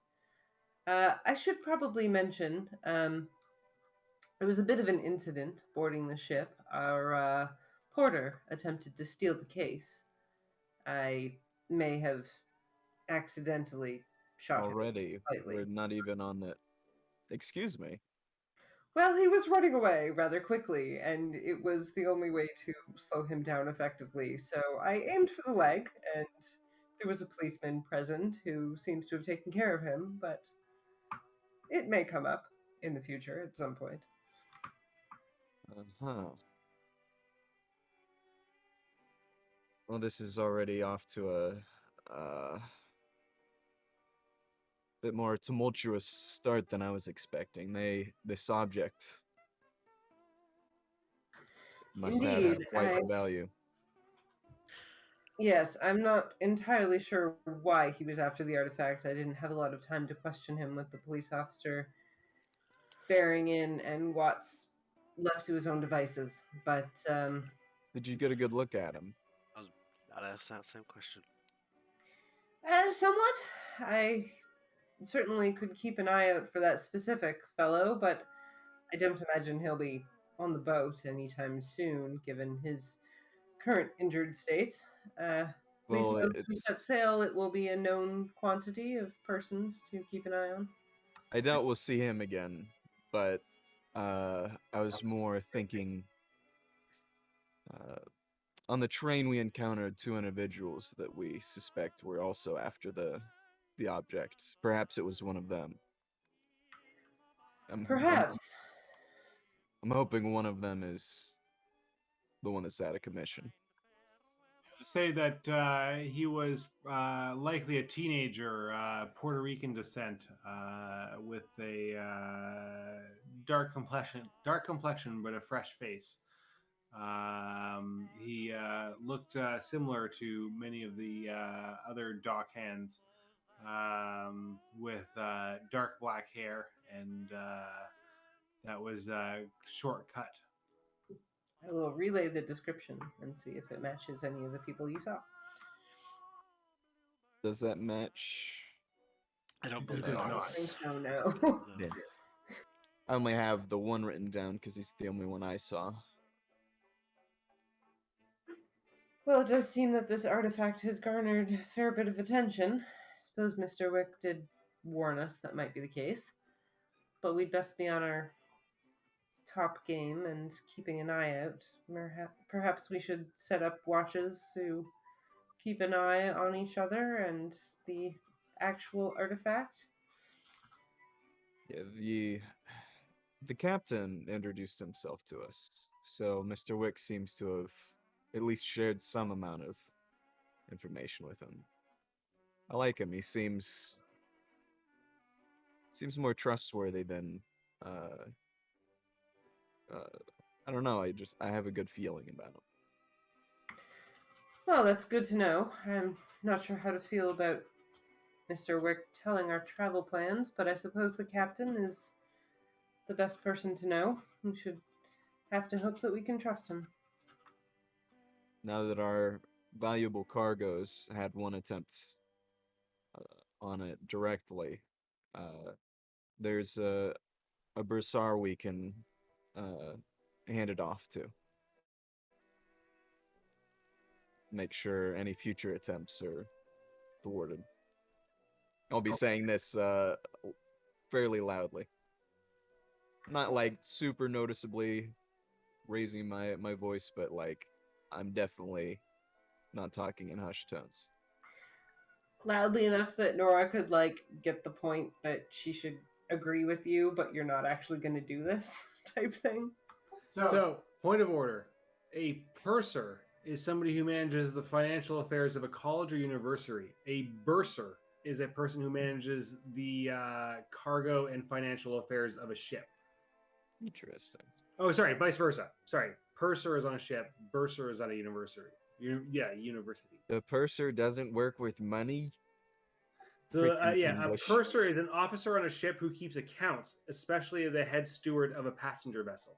I should probably mention there was a bit of an incident boarding the ship. Our porter attempted to steal the case. I may have accidentally shot Already, him slightly. we're not even on the. Excuse me. Well, he was running away rather quickly, and it was the only way to slow him down effectively. So I aimed for the leg, and there was a policeman present who seems to have taken care of him, but it may come up. in the future at some point. Uh-huh. Well, this is already off to a bit more tumultuous start than I was expecting. This object must have Indeed, quite the value. Yes, I'm not entirely sure why he was after the artifact. I didn't have a lot of time to question him with the police officer bearing in and Watts left to his own devices. But Did you get a good look at him? I was about to ask that same question. somewhat. I certainly could keep an eye out for that specific fellow, but I don't imagine he'll be on the boat anytime soon, given his current injured state. At least Well, once we set sail, it will be a known quantity of persons to keep an eye on. I doubt we'll see him again, but I was more thinking on the train we encountered two individuals that we suspect were also after the object. Perhaps it was one of them. Perhaps. I'm hoping one of them is the one that's out of commission. Say that he was likely a teenager, Puerto Rican descent, with a dark complexion, but a fresh face. He looked similar to many of the other dock hands, with dark black hair, and that was short cut. I will relay the description and see if it matches any of the people you saw. Does that match? I don't It believe does I don't not. think so, no. Yeah. I only have the one written down because he's the only one I saw. Well, it does seem that this artifact has garnered a fair bit of attention. I suppose Mr. Wick did warn us that might be the case. But we'd best be on our top game and keeping an eye out. Perhaps we should set up watches to keep an eye on each other and the actual artifact. Yeah, the captain introduced himself to us, so Mr. Wick seems to have at least shared some amount of information with him. I like him. He seems more trustworthy than I don't know. I have a good feeling about him. Well, that's good to know. I'm not sure how to feel about Mr. Wick telling our travel plans, but I suppose the captain is the best person to know. We should have to hope that we can trust him. Now that our valuable cargoes had one attempt on it directly, there's a bursar we can hand it off to. Make sure any future attempts are thwarted. I'll be saying this fairly loudly. Not like super noticeably raising my voice, but like I'm definitely not talking in hushed tones. Loudly enough that Nora could like get the point that she should agree with you, but you're not actually going to do this type thing. So, point of order. A purser is somebody who manages the financial affairs of a college or university. A bursar is a person who manages the cargo and financial affairs of a ship. Interesting. Oh, sorry, vice versa. Sorry, purser is on a ship, bursar is at a university. University. The purser doesn't work with money? So, Freaking a English. purser is an officer on a ship who keeps accounts, especially the head steward of a passenger vessel.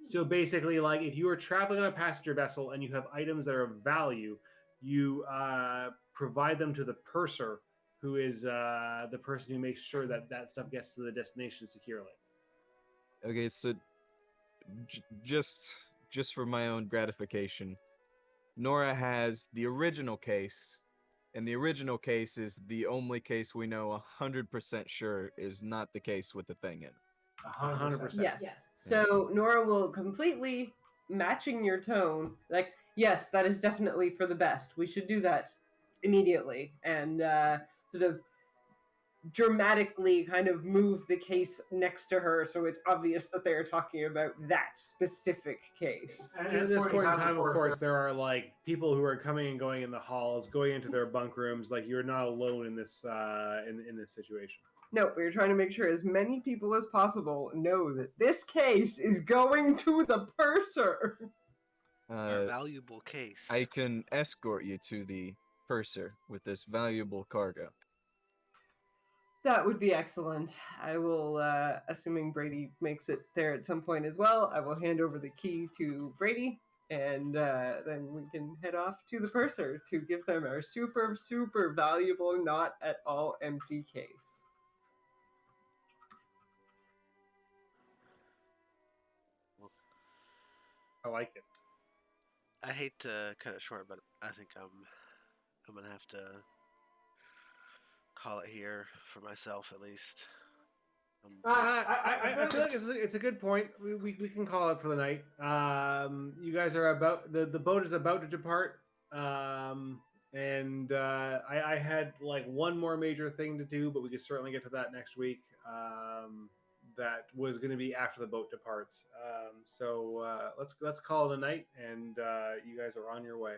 So basically, like if you are traveling on a passenger vessel and you have items that are of value, you provide them to the purser, who is the person who makes sure that that stuff gets to the destination securely. Okay, so just for my own gratification, Nora has the original case, and the original case is the only case we know 100% sure is not the case with the thing in it. 100%. Yes. So Nora will completely matching your tone. Like, yes, that is definitely for the best. We should do that immediately. And sort of dramatically kind of move the case next to her so it's obvious that they're talking about that specific case. And at this point in time, of course, there are like people who are coming and going in the halls, going into their bunk rooms. Like you're not alone in this in this situation. No, we're trying to make sure as many people as possible know that this case is going to the purser. Our valuable case. I can escort you to the purser with this valuable cargo. That would be excellent. I will, assuming Brady makes it there at some point as well, I will hand over the key to Brady, and then we can head off to the purser to give them our super, super valuable, not at all empty case. I like it. I hate to cut it short, but I think I'm gonna have to call it here for myself at least. I feel like it's a good point. We can call it for the night. You guys are about the boat is about to depart. And I had like one more major thing to do, but we could certainly get to that next week. That was going to be after the boat departs. So let's call it a night, and you guys are on your way.